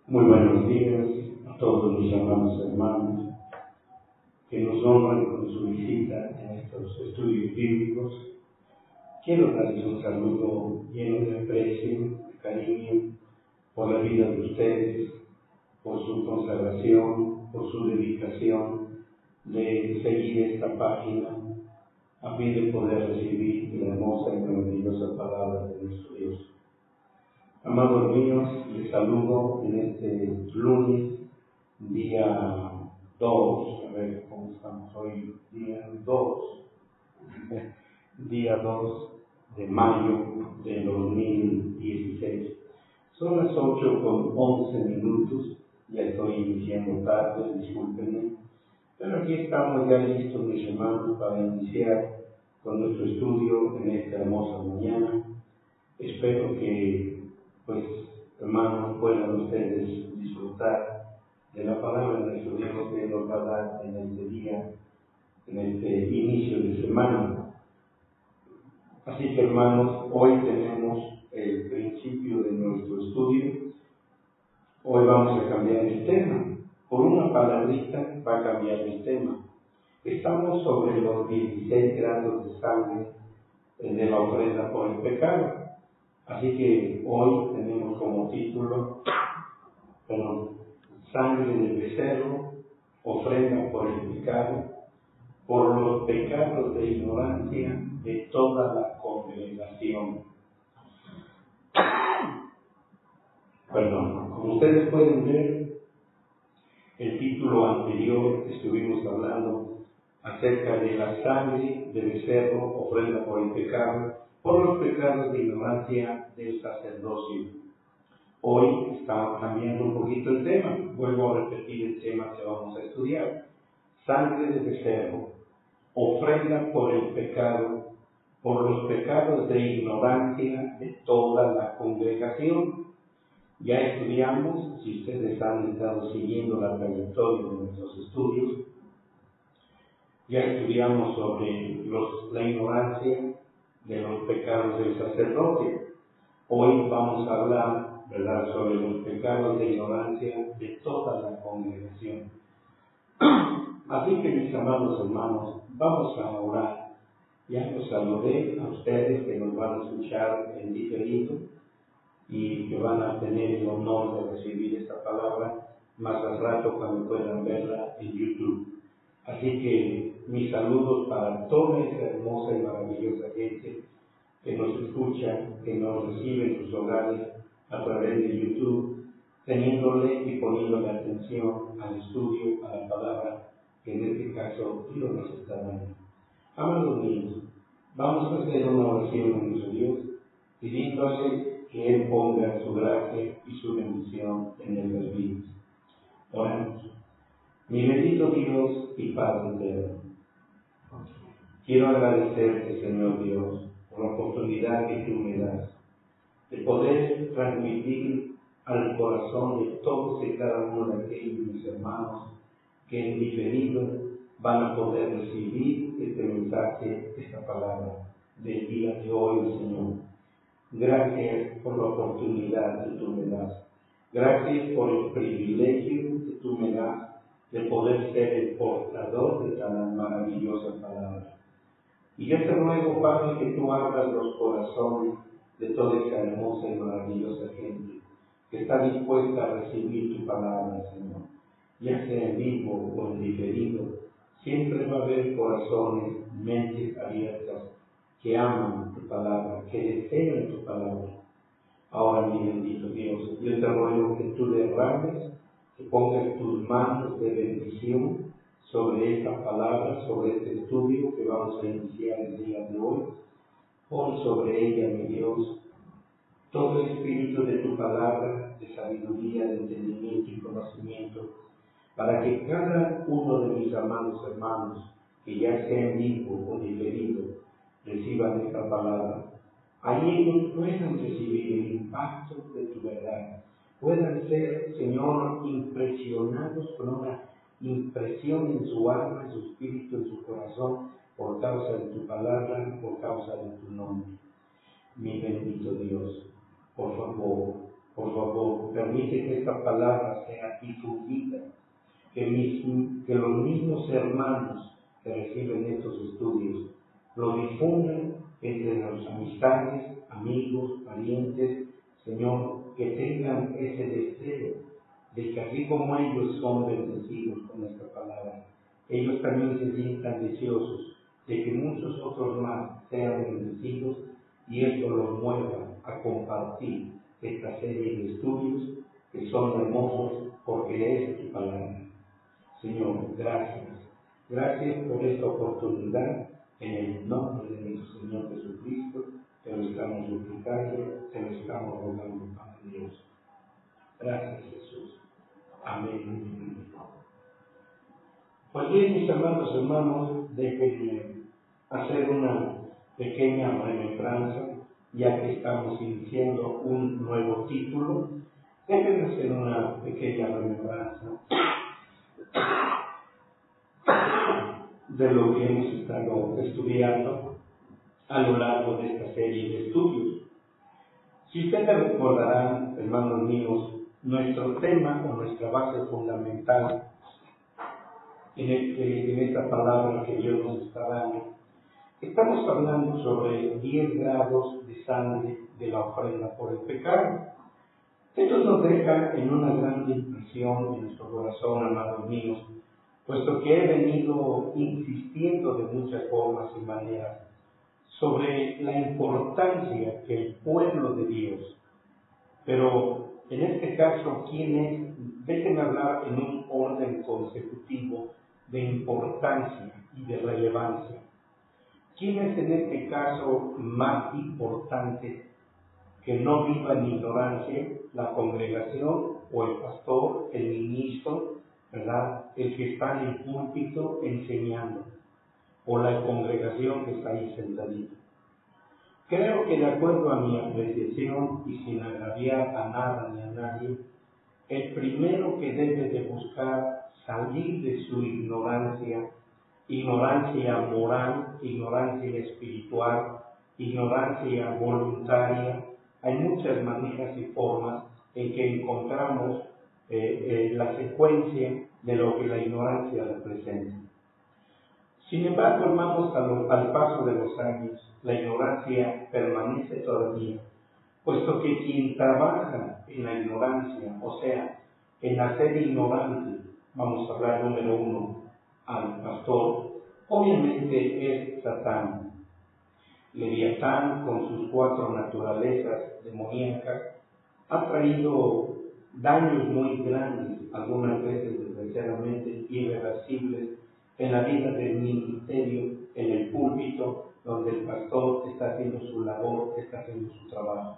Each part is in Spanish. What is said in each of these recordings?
Muy buenos días a todos mis amados hermanos que nos honran con su visita en estos estudios bíblicos. Quiero darles un saludo lleno de aprecio, de cariño por la vida de ustedes, por su consagración, por su dedicación de seguir esta página a fin de poder recibir la hermosa y maravillosa palabra de nuestro Dios. Amados míos, les saludo en este lunes, día 2, a ver cómo estamos hoy, día 2 de mayo de 2016. Son las 8:11, ya estoy iniciando tarde, discúlpenme, pero aquí estamos ya listos, mis hermanos, para iniciar con nuestro estudio en esta hermosa mañana. Espero que hermanos, puedan ustedes disfrutar de la palabra de nuestro Dios que nos va a dar en este día, en este inicio de semana. Así que, hermanos, hoy tenemos el principio de nuestro estudio. Hoy vamos a cambiar el tema. Por una palabrita va a cambiar el tema. Estamos sobre los 16 grados de sangre de la ofrenda por el pecado. Así que hoy tenemos como título, sangre de becerro, ofrenda por el pecado, por los pecados de ignorancia de toda la congregación. Como ustedes pueden ver, el título anterior estuvimos hablando acerca de la sangre de becerro, ofrenda por el pecado, por los pecados de ignorancia del sacerdocio. Hoy estamos cambiando un poquito el tema. Vuelvo a repetir el tema que vamos a estudiar. Sangre de becerro, ofrenda por el pecado, por los pecados de ignorancia de toda la congregación. Ya estudiamos, si ustedes han estado siguiendo la trayectoria de nuestros estudios, ya estudiamos sobre la ignorancia de los pecados del sacerdocio. Hoy vamos a hablar, sobre los pecados de ignorancia de toda la congregación. Así que, mis amados hermanos, vamos a orar. Ya los saludé a ustedes que nos van a escuchar en diferido y que van a tener el honor de recibir esta palabra más al rato cuando puedan verla en YouTube. Así que mis saludos para toda esa hermosa y maravillosa gente que nos escucha, que nos recibe en sus hogares a través de YouTube, teniéndole y poniéndole atención al estudio, a la palabra, que en este caso Dios nos está dando. Amados míos, vamos a hacer una oración a nuestro Dios, pidiéndole que Él ponga su gracia y su bendición en nuestras vidas. Oramos. Mi bendito Dios y Padre eterno, quiero agradecerte, Señor Dios, por la oportunidad que tú me das de poder transmitir al corazón de todos y cada uno de aquellos mis hermanos que en diferido van a poder recibir este mensaje, esta palabra del día de hoy, Señor. Gracias por la oportunidad que tú me das. Gracias por el privilegio que tú me das de poder ser el portador de tan maravillosa palabra. Y yo te ruego, Padre, que tú abras los corazones de toda esa hermosa y maravillosa gente que está dispuesta a recibir tu palabra, Señor. Ya sea en vivo o en diferido, siempre va a haber corazones, mentes abiertas que aman tu palabra, que desean tu palabra. Ahora, mi bendito Dios, yo te ruego que tú derrames, que pongas tus manos de bendición sobre esta palabra, sobre este estudio que vamos a iniciar el día de hoy. Pon sobre ella, mi Dios, todo el espíritu de tu palabra, de sabiduría, de entendimiento y conocimiento, para que cada uno de mis amados hermanos, que ya sea en vivo o diferido, reciban esta palabra. Allí ellos puedan recibir el impacto de tu verdad, puedan ser, Señor, impresionados con una impresión en su alma, en su espíritu, en su corazón, por causa de tu palabra, por causa de tu nombre. Mi bendito Dios, por favor, por favor, permite que esta palabra sea difundida, que los mismos hermanos que reciben estos estudios lo difundan entre las amistades, amigos, parientes, Señor, que tengan ese deseo de que así como ellos son bendecidos con esta palabra, ellos también se sientan deseosos de que muchos otros más sean bendecidos y esto los mueva a compartir esta serie de estudios que son hermosos porque es tu palabra. Señor, gracias. Gracias por esta oportunidad. En el nombre de nuestro Señor Jesucristo, te lo estamos suplicando, te lo estamos rogando, Padre Dios. Gracias, Jesús. Amén. Pues bien, mis amados hermanos, déjenme hacer una pequeña remembranza, ya que estamos iniciando un nuevo título. Déjenme hacer una pequeña remembranza de lo que hemos estado estudiando a lo largo de esta serie de estudios. Si ustedes recordarán, hermanos míos, nuestro tema o nuestra base fundamental en esta palabra que Dios nos está dando, estamos hablando sobre 10 grados de sangre de la ofrenda por el pecado. Esto nos deja en una gran impresión en nuestro corazón, amados míos, puesto que he venido insistiendo de muchas formas y maneras sobre la importancia que el pueblo de Dios, pero en este caso, ¿quién es? Déjenme hablar en un orden consecutivo de importancia y de relevancia. ¿Quién es en este caso más importante que no viva en ignorancia? ¿La congregación o el pastor, el ministro, ¿verdad? El que está en el púlpito enseñando, o la congregación que está ahí sentadita? Creo que de acuerdo a mi apreciación y sin agraviar a nada ni a nadie, el primero que debe de buscar salir de su ignorancia moral, ignorancia espiritual, ignorancia voluntaria, hay muchas maneras y formas en que encontramos la secuencia de lo que la ignorancia representa. Sin embargo, hermanos, al paso de los años, la ignorancia permanece todavía, puesto que quien trabaja en la ignorancia, o sea, en hacer ignorante, vamos a hablar número uno, al pastor, obviamente es Satán. Leviatán, con sus 4 naturalezas demoníacas, ha traído daños muy grandes, algunas veces desgraciadamente irreversibles, en la vida del ministerio, en el púlpito, donde el pastor está haciendo su labor, está haciendo su trabajo.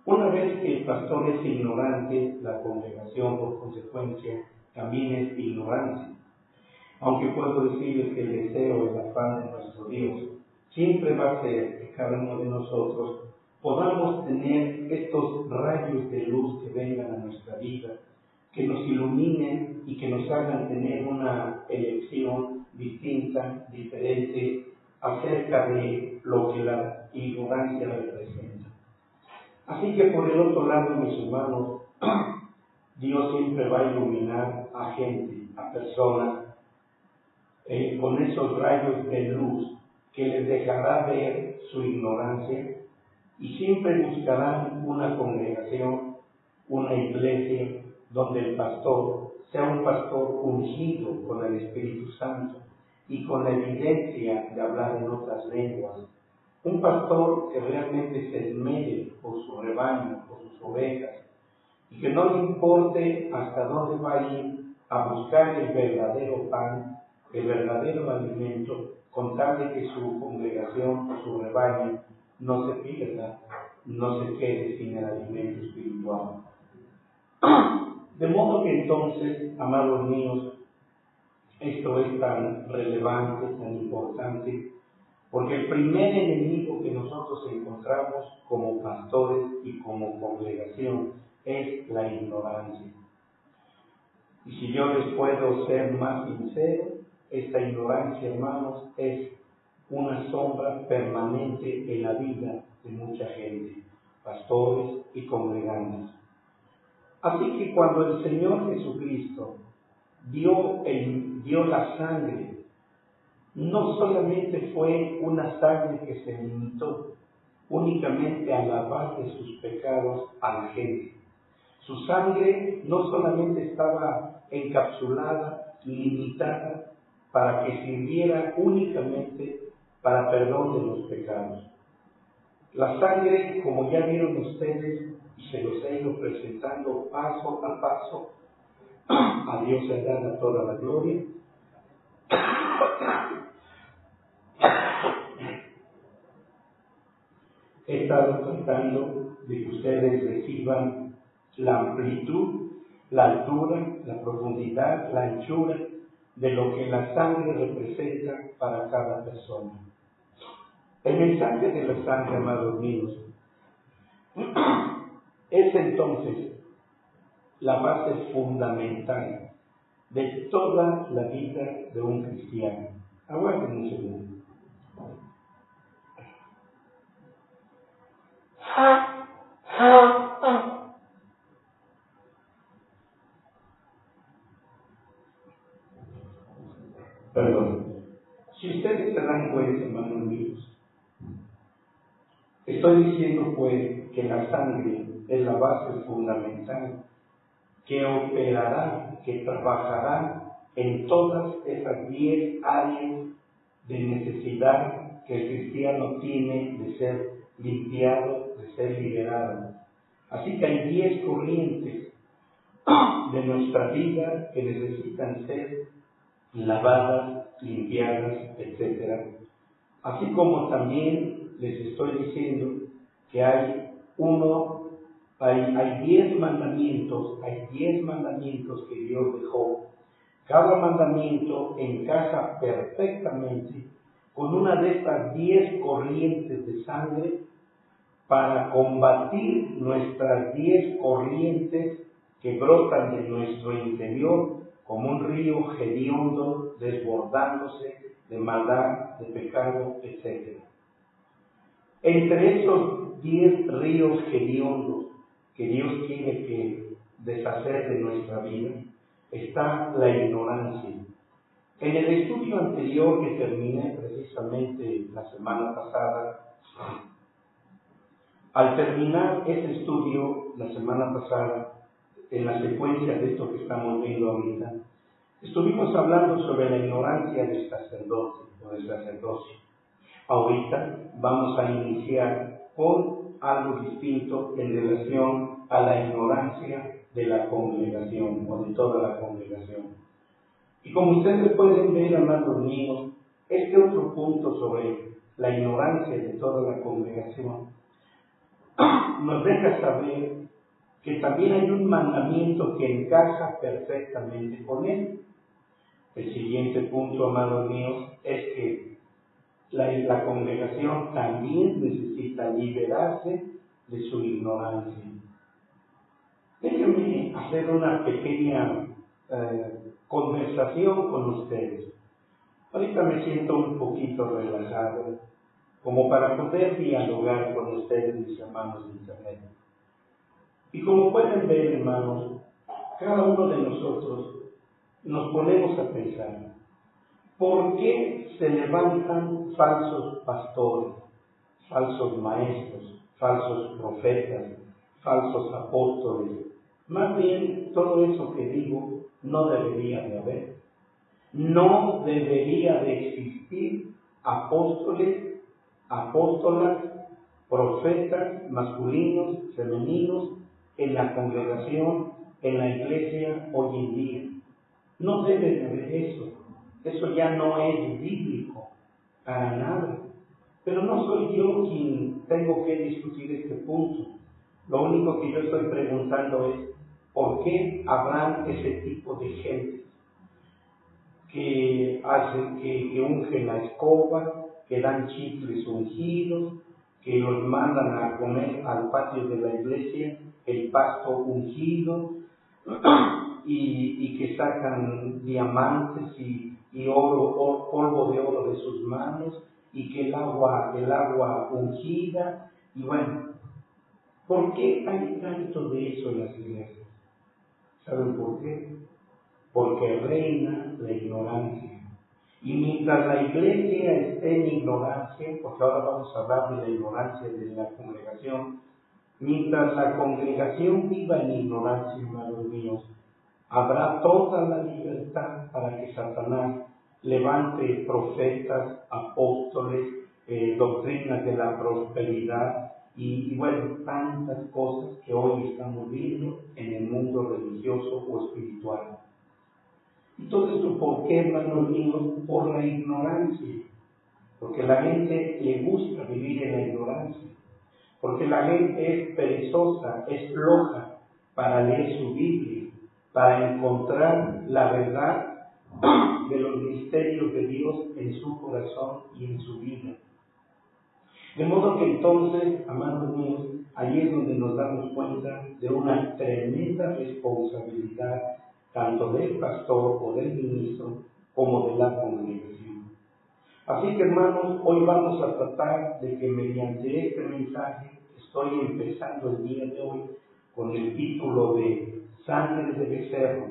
Una vez que el pastor es ignorante, la congregación, por consecuencia, también es ignorante. Aunque puedo decir que el deseo, el afán de nuestro Dios, siempre va a ser que cada uno de nosotros podamos tener estos rayos de luz que vengan a nuestra vida, que nos iluminen y que nos hagan tener una elección distinta, diferente, acerca de lo que la ignorancia representa. Así que por el otro lado, mis hermanos, Dios siempre va a iluminar a gente, a personas, con esos rayos de luz que les dejará ver su ignorancia y siempre buscarán una congregación, una iglesia, donde el pastor sea un pastor ungido con el Espíritu Santo y con la evidencia de hablar en otras lenguas. Un pastor que realmente se esmere por su rebaño, por sus ovejas, y que no le importe hasta dónde va a ir a buscar el verdadero pan, el verdadero alimento, con tal de que su congregación, su rebaño, no se pierda, no se quede sin el alimento espiritual. De modo que entonces, amados míos, esto es tan relevante, tan importante, porque el primer enemigo que nosotros encontramos como pastores y como congregación es la ignorancia. Y si yo les puedo ser más sincero, esta ignorancia, hermanos, es una sombra permanente en la vida de mucha gente. pastores y congregantes. Así que cuando el Señor Jesucristo dio la sangre, no solamente fue una sangre que se limitó únicamente a lavar de sus pecados a la gente. Su sangre no solamente estaba encapsulada, limitada, para que sirviera únicamente para perdón de los pecados. La sangre, como ya vieron ustedes, y se los he ido presentando paso a paso, a Dios se da toda la gloria. He estado tratando de que ustedes reciban la amplitud, la altura, la profundidad, la anchura de lo que la sangre representa para cada persona. El mensaje de la sangre, amados míos, es entonces la base fundamental de toda la vida de un cristiano. Aguarden un segundo. Perdón. Si ustedes se dan cuenta, hermanos míos, estoy diciendo pues que la sangre es la base fundamental que operará, que trabajará en todas esas 10 áreas de necesidad que el cristiano tiene de ser limpiado, de ser liberado. Así que hay 10 corrientes de nuestra vida que necesitan ser lavadas, limpiadas, etc. Así como también les estoy diciendo que hay 10 mandamientos, que Dios dejó. Cada mandamiento encaja perfectamente con una de estas 10 corrientes de sangre para combatir nuestras 10 corrientes que brotan de nuestro interior como un río hediondo desbordándose de maldad, de pecado, etc. Entre esos 10 ríos hediondos que Dios tiene que deshacer de nuestra vida está la ignorancia. En el estudio anterior que terminé precisamente la semana pasada, al terminar ese estudio la semana pasada, en la secuencia de esto que estamos viendo ahorita, estuvimos hablando sobre la ignorancia del sacerdote o del sacerdocio. Ahorita vamos a iniciar con algo distinto en relación a la ignorancia de la congregación o de toda la congregación. Y como ustedes pueden ver, amados míos, este otro punto sobre la ignorancia de toda la congregación nos deja saber que también hay un mandamiento que encaja perfectamente con él. El siguiente punto, amados míos, es que la congregación también necesita liberarse de su ignorancia. Déjenme hacer una pequeña conversación con ustedes. Ahorita me siento un poquito relajado, como para poder dialogar con ustedes, mis hermanos de internet. Y como pueden ver, hermanos, cada uno de nosotros nos ponemos a pensar, ¿por qué se levantan falsos pastores, falsos maestros, falsos profetas, falsos apóstoles? Más bien, todo eso que digo no debería de haber. No debería de existir apóstoles, apóstolas, profetas masculinos, femeninos, en la congregación, en la iglesia hoy en día. No debe de haber eso. Eso ya no es bíblico, para nada. Pero no soy yo quien tengo que discutir este punto. Lo único que yo estoy preguntando es, ¿por qué habrán ese tipo de gente que hacen, que ungen la escoba, que dan chicles ungidos, que los mandan a comer al patio de la iglesia el pasto ungido, y que sacan diamantes y oro, polvo de oro de sus manos, y que el agua ungida, y bueno, ¿Por qué hay tanto de eso en las iglesias? ¿Saben por qué? Porque reina la ignorancia. Y mientras la iglesia esté en ignorancia, porque ahora vamos a hablar de la ignorancia de la congregación, mientras la congregación viva en ignorancia, hermanos míos, habrá toda la libertad para que Satanás levante profetas, apóstoles, doctrinas de la prosperidad y bueno, tantas cosas que hoy estamos viendo en el mundo religioso o espiritual. Y todo esto, ¿por qué, hermanos míos? Por la ignorancia. Porque la gente le gusta vivir en la ignorancia. Porque la gente es perezosa, es floja para leer su Biblia, para encontrar la verdad de los misterios de Dios en su corazón y en su vida. De modo que entonces, amados míos, ahí es donde nos damos cuenta de una tremenda responsabilidad tanto del pastor o del ministro como de la congregación. Así que, hermanos, hoy vamos a tratar de que mediante este mensaje estoy empezando el día de hoy con el título de Sangre de Becerro,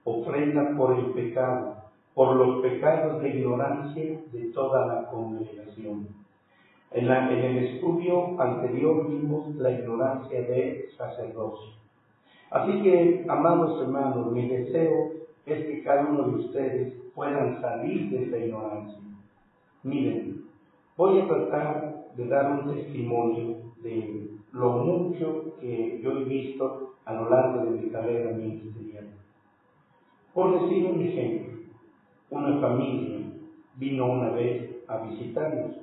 ofrenda por el pecado, por los pecados de ignorancia de toda la congregación. En el estudio anterior vimos la ignorancia del sacerdocio. Así que, amados hermanos, mi deseo es que cada uno de ustedes puedan salir de esa ignorancia. Miren, voy a tratar de dar un testimonio de lo mucho que yo he visto a lo largo de mi carrera ministerial. Por decir un ejemplo, una familia vino una vez a visitarnos.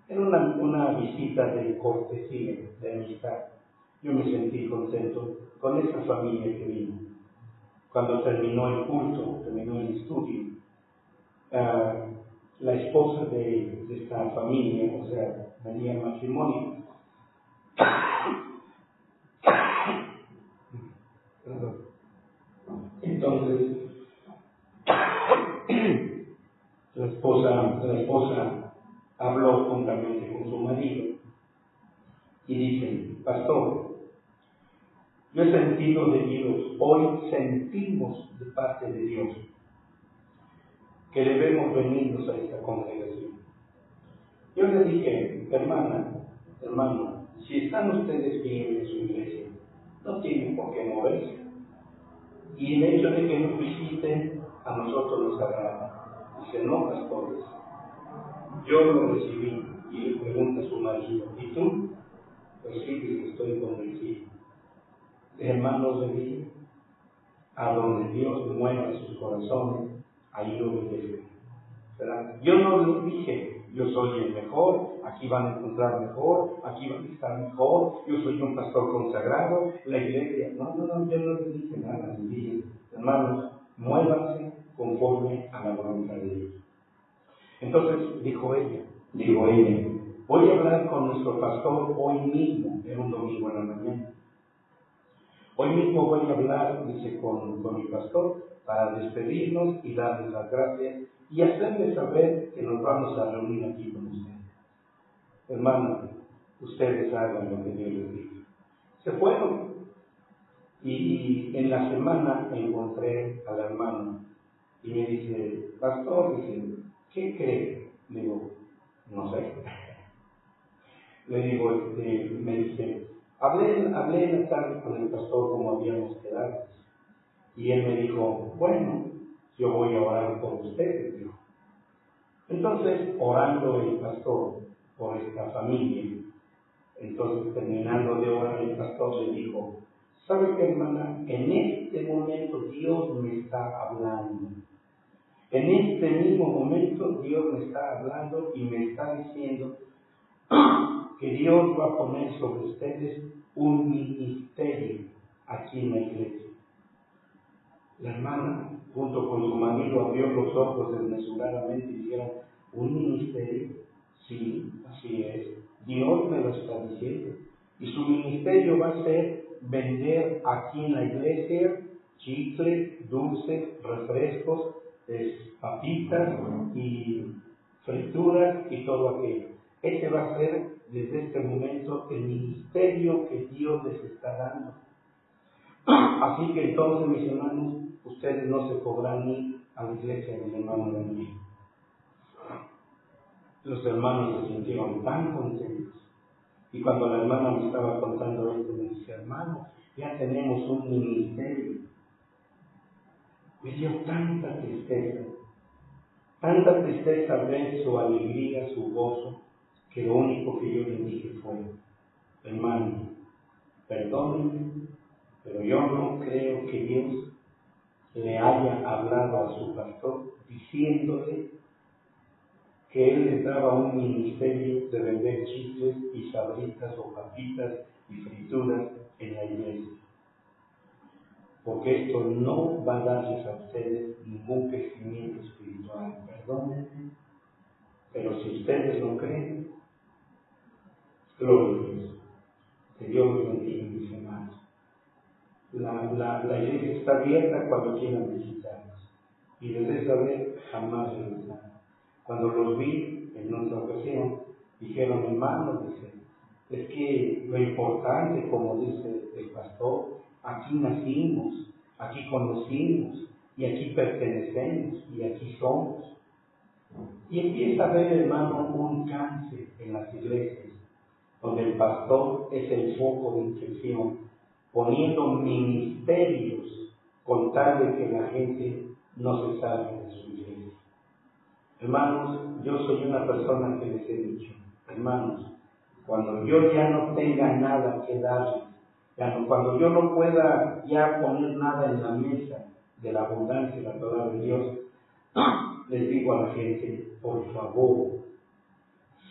Era una visita de cortesía, de amistad. Yo me sentí contento con esa familia que vino. Cuando terminó el culto, terminó el estudio, la esposa de esta familia, o sea, venía al matrimonio. Entonces, la esposa habló juntamente con su marido y dice: pastor, yo he sentido de Dios, hoy sentimos de parte de Dios que debemos venirnos a esta congregación. Yo le dije: hermano, si están ustedes bien en su iglesia, no tienen por qué moverse. Y el hecho de que nos visiten a nosotros nos agrada. Dice: no, pastores, yo lo recibí. Y le pregunta a su marido: ¿y tú? Pues sí, que estoy convencido. Hermanos de vida, a donde Dios mueva sus corazones, ahí obedecen. Yo no les dije: yo soy el mejor, aquí van a encontrar mejor, aquí van a estar mejor, yo soy un pastor consagrado, la iglesia. No, yo no les dije nada. Les dije: hermanos, muévanse conforme a la voluntad de Dios. Entonces dijo ella, voy a hablar con nuestro pastor hoy mismo, era un domingo en la mañana. Hoy mismo voy a hablar, dice, con mi pastor para despedirnos y darles las gracias y hacerles saber que nos vamos a reunir aquí con ustedes. Hermanos, ustedes hagan lo que Dios les diga. Se fueron. Y en la semana encontré al hermano y me dice: pastor, dice, ¿qué cree? Le digo: no sé. Le digo, me dice: hablé en la tarde con el pastor como habíamos quedado. Y él me dijo: bueno, yo voy a orar por ustedes, dijo. Entonces, orando el pastor por esta familia, entonces terminando de orar, el pastor le dijo: ¿sabe qué, hermana? En este momento Dios me está hablando. En este mismo momento Dios me está hablando y me está diciendo que Dios va a poner sobre ustedes un ministerio aquí en la iglesia. La hermana, junto con su marido, abrió los ojos desmesuradamente y dijeron: ¿un ministerio? Sí, así es. Dios me lo está diciendo. Y su ministerio va a ser vender aquí en la iglesia chicles, dulces, refrescos, papitas y frituras y todo aquello. Ese va a ser desde este momento el ministerio que Dios les está dando. Así que entonces, mis hermanos, ustedes no se podrán ir a la iglesia del hermano Daniel. Los hermanos se sintieron tan contentos. Y cuando la hermana me estaba contando esto, me dice, hermano, ya tenemos un ministerio. Me dio tanta tristeza ver su alegría, su gozo, que lo único que yo le dije fue, hermano, perdónenme, pero yo no creo que Dios le haya hablado a su pastor diciéndole que él les daba un ministerio de vender chicles y sabritas o papitas y frituras en la iglesia. Porque esto no va a darles a ustedes ningún crecimiento espiritual. Perdónenme, pero si ustedes no creen, gloria a Dios. Que Dios los bendiga, mis hermanos. La iglesia está abierta cuando quieran visitarnos. Y desde esa vez jamás regresaron. Cuando los vi en otra ocasión, dijeron, hermano, es que lo importante, como dice el pastor, aquí nacimos, aquí conocimos, y aquí pertenecemos, y aquí somos. Y empieza a haber, hermano, un cáncer en las iglesias, donde el pastor es el foco de infección, poniendo ministerios con tal de que la gente no se salga de su iglesia. Hermanos, yo soy una persona que les he dicho, hermanos, cuando yo ya no tenga nada que darles, cuando yo no pueda ya poner nada en la mesa de la abundancia de la palabra de Dios, les digo a la gente, por favor,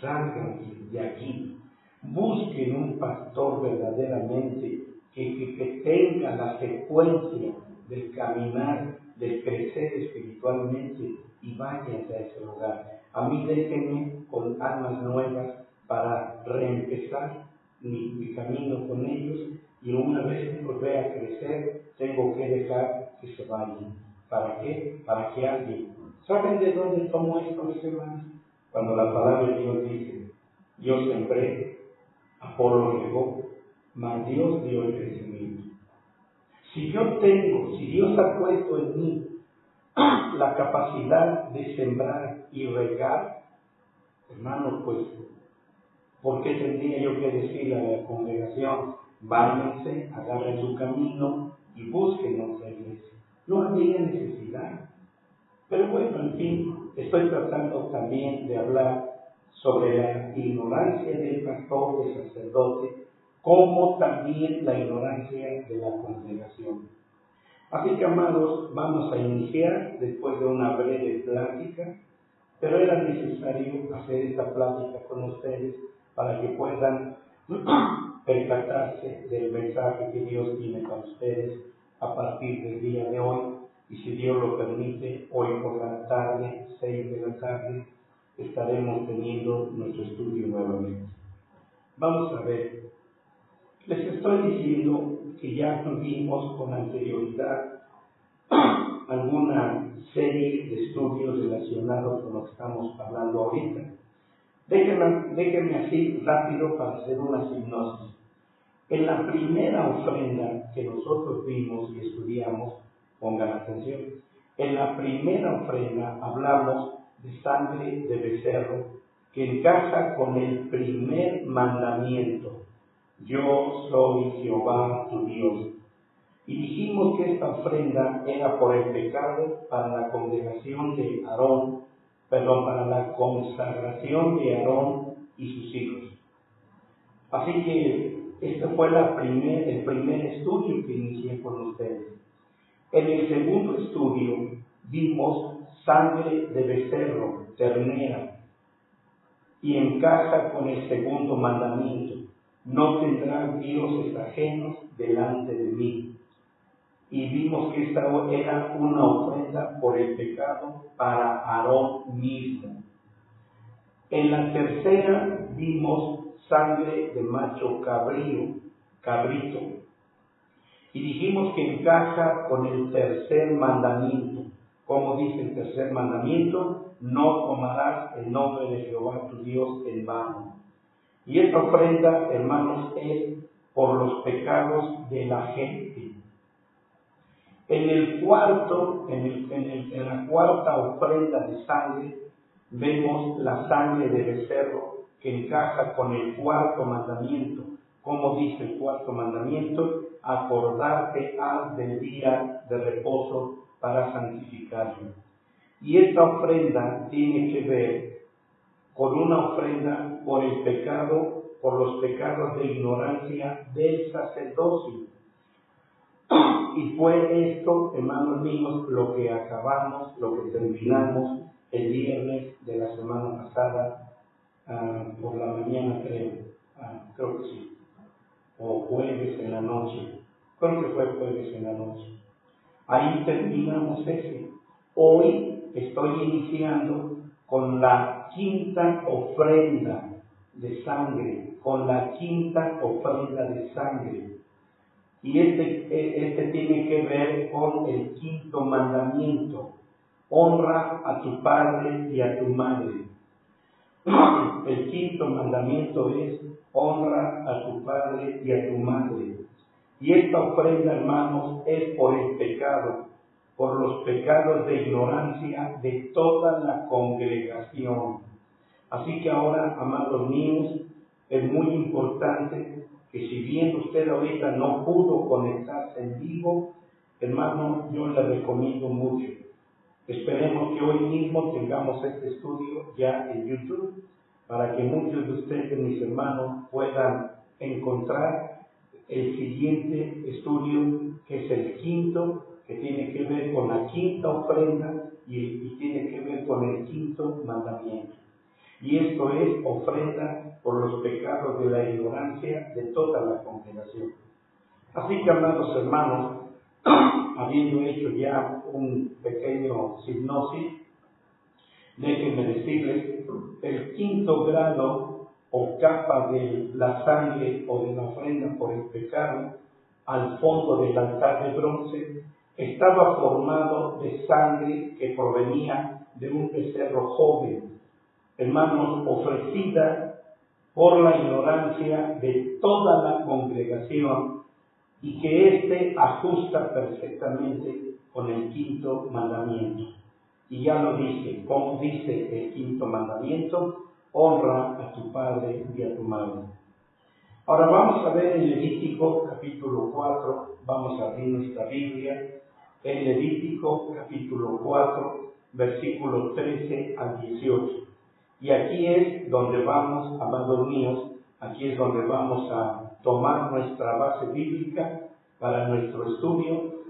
sálganse de aquí, busquen un pastor verdaderamente que tenga la secuencia del caminar, del crecer espiritualmente, y váyanse a ese lugar. A mí déjenme con almas nuevas para reempezar mi camino con ellos, y una vez que los vea crecer, tengo que dejar que se vayan. ¿Para qué? Para que alguien... ¿Saben de dónde tomo esto, mis hermanos? Cuando la palabra de Dios dice, yo sembré, Apolo regó, mas Dios dio el crecimiento. Si Dios ha puesto en mí la capacidad de sembrar y regar, hermano, pues, ¿por qué tendría yo que decirle a la congregación, váyanse, agarren su camino y busquen otra iglesia? No había necesidad. Pero bueno, en fin, estoy tratando también de hablar sobre la ignorancia del pastor, del sacerdote, como también la ignorancia de la congregación. Así que, amados, vamos a iniciar después de una breve plática, pero era necesario hacer esta plática con ustedes para que puedan percatarse del mensaje que Dios tiene para ustedes a partir del día de hoy. Y si Dios lo permite, hoy por la tarde, 6 de la tarde, estaremos teniendo nuestro estudio nuevamente. Vamos a ver. Les estoy diciendo que ya tuvimos con anterioridad alguna serie de estudios relacionados con lo que estamos hablando ahorita. Déjenme así rápido para hacer una hipnosis. En la primera ofrenda que nosotros vimos y estudiamos, pongan atención, en la primera ofrenda hablamos de sangre de becerro que encaja con el primer mandamiento: yo soy Jehová tu Dios. Y dijimos que esta ofrenda era por el pecado para la congregación de Aarón, para la consagración de Aarón y sus hijos. Así que este fue el primer estudio que inicié con ustedes. En el segundo estudio vimos sangre de becerro, ternera, y encaja con el segundo mandamiento: no tendrás dioses ajenos delante de mí. Y vimos que esta era una ofrenda por el pecado para Aarón mismo. En la tercera vimos sangre de macho cabrito. Y dijimos que encaja con el tercer mandamiento. Como dice el tercer mandamiento: no tomarás el nombre de Jehová tu Dios en vano. Y esta ofrenda, hermanos, es por los pecados de la gente. En la cuarta ofrenda de sangre, vemos la sangre de becerro que encaja con el cuarto mandamiento. Como dice el cuarto mandamiento, acordarte has del día de reposo para santificarlo. Y esta ofrenda tiene que ver con una ofrenda por el pecado, por los pecados de ignorancia del sacerdocio. Y fue esto, hermanos míos, lo que terminamos el viernes de la semana pasada, por la mañana creo que sí, o jueves en la noche, creo que fue jueves en la noche. Ahí terminamos ese. Hoy estoy iniciando con la quinta ofrenda de sangre, Y este tiene que ver con el quinto mandamiento: honra a tu padre y a tu madre. El quinto mandamiento es: honra a tu padre y a tu madre. Y esta ofrenda, hermanos, es por el pecado, por los pecados de ignorancia de toda la congregación. Así que ahora, amados míos, es muy importante que, si bien usted ahorita no pudo conectarse en vivo, hermano, yo le recomiendo mucho. Esperemos que hoy mismo tengamos este estudio ya en YouTube, para que muchos de ustedes, mis hermanos, puedan encontrar el siguiente estudio, que es el quinto, que tiene que ver con la quinta ofrenda y tiene que ver con el quinto mandamiento. Y esto es ofrenda por los pecados de la ignorancia de toda la congregación. Así que, amados hermanos, habiendo hecho ya un pequeño hipnosis, déjenme decirles, el quinto grado o capa de la sangre o de la ofrenda por el pecado al fondo del altar de bronce estaba formado de sangre que provenía de un becerro joven, hermanos, ofrecida por la ignorancia de toda la congregación, y que éste ajusta perfectamente con el quinto mandamiento. Y ya lo dice, como dice el quinto mandamiento: honra a tu padre y a tu madre. Ahora vamos a ver en Levítico capítulo 4, vamos a abrir nuestra Biblia, en Levítico capítulo 4, versículos 13 al 18. Y aquí es donde vamos, amados míos, aquí es donde vamos a tomar nuestra base bíblica para nuestro estudio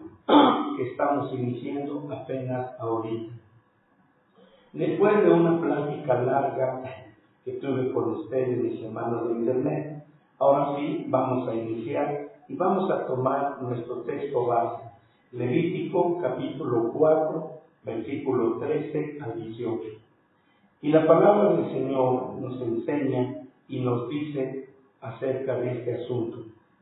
que estamos iniciando apenas ahorita. Después de una plática larga que tuve con ustedes, mis hermanos de internet, ahora sí vamos a iniciar y vamos a tomar nuestro texto base, Levítico capítulo 4, versículo 13 al 18. Y la palabra del Señor nos enseña y nos dice acerca de este asunto.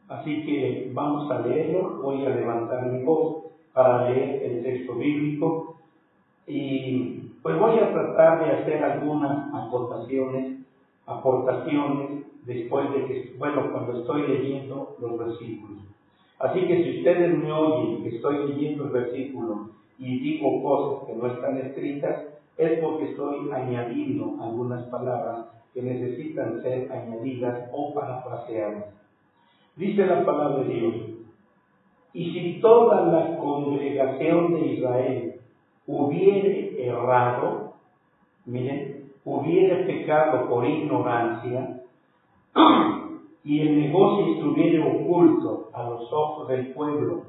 Así que vamos a leerlo. Voy a levantar mi voz para leer el texto bíblico y pues voy a tratar de hacer algunas aportaciones después de que, cuando estoy leyendo los versículos. Así que si ustedes me oyen que estoy leyendo el versículo y digo cosas que no están escritas, es porque estoy añadiendo algunas palabras que necesitan ser añadidas o parafraseadas. Dice la palabra de Dios: y si toda la congregación de Israel hubiere errado, hubiere pecado por ignorancia, y el negocio estuviere oculto a los ojos del pueblo,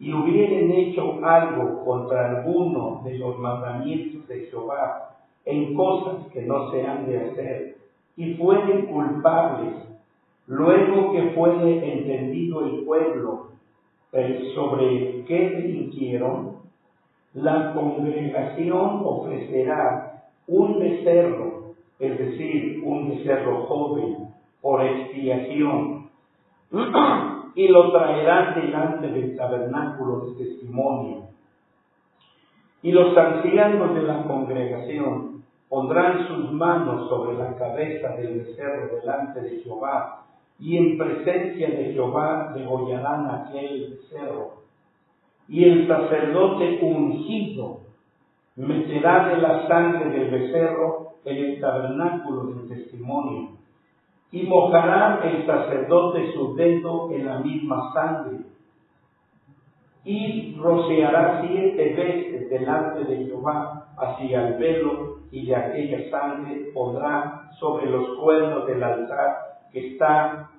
y hubieren hecho algo contra alguno de los mandamientos de Jehová en cosas que no se han de hacer, y fueren culpables, luego que fuere entendido el pueblo sobre qué delinquieron, la congregación ofrecerá un becerro, es decir, un becerro joven, por expiación, y lo traerán delante del tabernáculo de testimonio. Y los ancianos de la congregación pondrán sus manos sobre la cabeza del becerro delante de Jehová, y en presencia de Jehová degollarán aquel becerro. Y el sacerdote ungido meterá de la sangre del becerro en el tabernáculo del testimonio, y mojará el sacerdote su dedo en la misma sangre, y rociará 7 veces delante de Jehová hacia el velo, y de aquella sangre pondrá sobre los cuernos del altar que está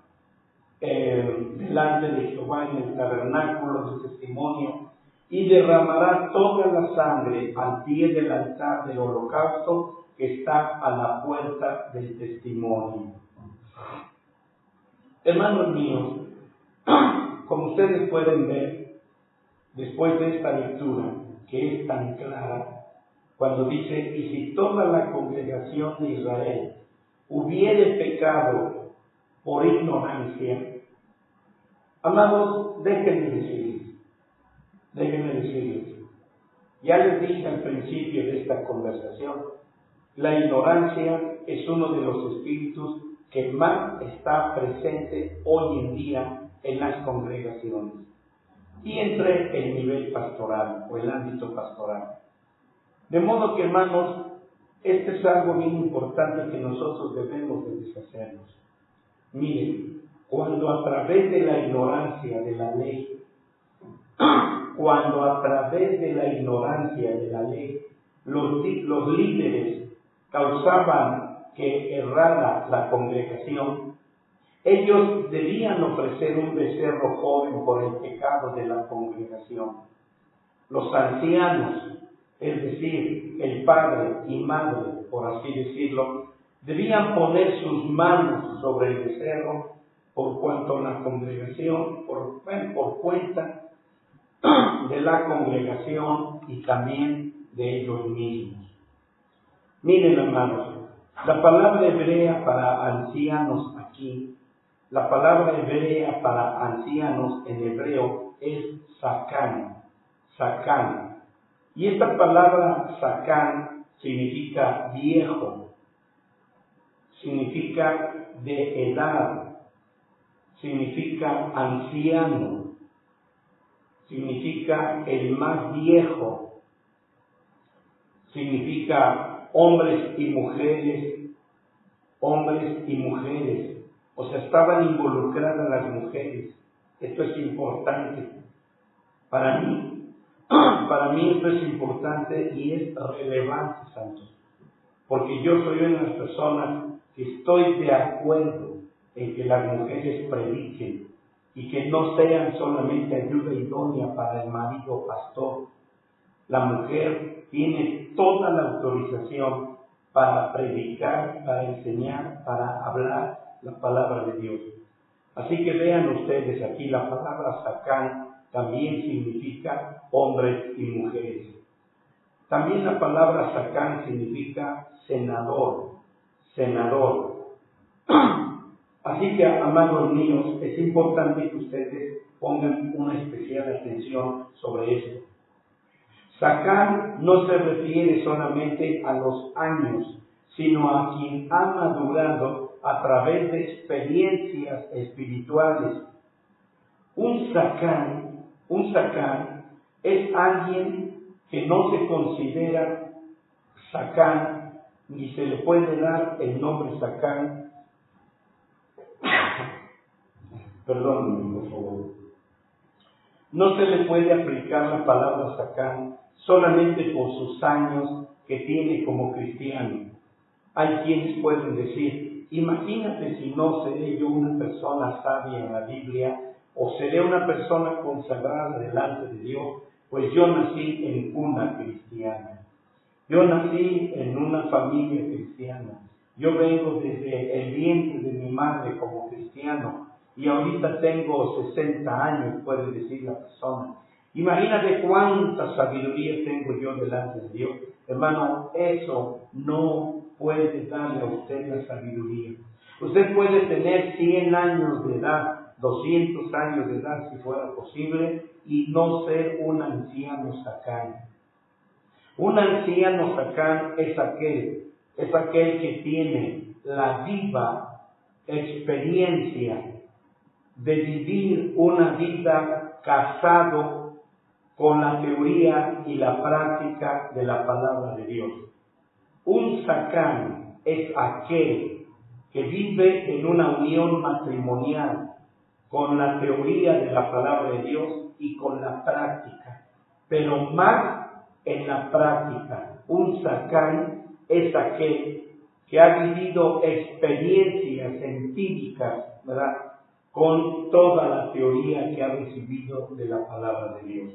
delante de Jehová en el tabernáculo del testimonio, y derramará toda la sangre al pie del altar del holocausto que está a la puerta del testimonio. Hermanos míos, como ustedes pueden ver, después de esta lectura, que es tan clara, cuando dice, y si toda la congregación de Israel hubiere pecado por ignorancia, amados, déjenme decirles, ya les dije al principio de esta conversación, la ignorancia es uno de los espíritus que más está presente hoy en día en las congregaciones y entre el nivel pastoral o el ámbito pastoral. De modo que, hermanos, este es algo bien importante que nosotros debemos de deshacernos. Miren, cuando a través de la ignorancia de la ley, los líderes causaban que errara la congregación, ellos debían ofrecer un becerro joven por el pecado de la congregación. Los ancianos, es decir, el padre y madre, por así decirlo, debían poner sus manos sobre el becerro por cuanto la congregación, por cuenta de la congregación y también de ellos mismos. Miren, hermanos, la palabra hebrea para ancianos aquí, la palabra hebrea para ancianos en hebreo es sakán. Y esta palabra sakán significa viejo, significa de edad, significa anciano, significa el más viejo, significa hombres y mujeres, o sea, estaban involucradas las mujeres. Esto es importante. Para mí esto es importante y es relevante, santos, porque yo soy una de las personas que estoy de acuerdo en que las mujeres prediquen y que no sean solamente ayuda idónea para el marido pastor. La mujer tiene toda la autorización para predicar, para enseñar, para hablar la palabra de Dios. Así que vean ustedes aquí, la palabra sakán también significa hombres y mujeres. También la palabra sakán significa senador. Así que, amados míos, es importante que ustedes pongan una especial atención sobre esto. Sakán no se refiere solamente a los años, sino a quien ha madurado a través de experiencias espirituales. Un sakán es alguien que no se considera sakán, ni se le puede dar el nombre sakán. Perdónenme, por favor. No se le puede aplicar la palabra sakán solamente por sus años que tiene como cristiano. Hay quienes pueden decir, imagínate si no seré yo una persona sabia en la Biblia, o seré una persona consagrada delante de Dios, pues yo nací en cuna cristiana. Yo nací en una familia cristiana. Yo vengo desde el vientre de mi madre como cristiano y ahorita tengo 60 años, puede decir la persona. Imagínate cuánta sabiduría tengo yo delante de Dios. Hermano, eso no puede darle a usted la sabiduría. Usted puede tener 100 años de edad, 200 años de edad si fuera posible, y no ser un anciano sakán. Un anciano sakán es aquel es aquel que tiene la viva experiencia de vivir una vida casado con la teoría y la práctica de la palabra de Dios. Un sacán es aquel que vive en una unión matrimonial con la teoría de la palabra de Dios y con la práctica, pero más en la práctica. Un sacán es aquel que ha vivido experiencias empíricas, ¿verdad?, con toda la teoría que ha recibido de la palabra de Dios.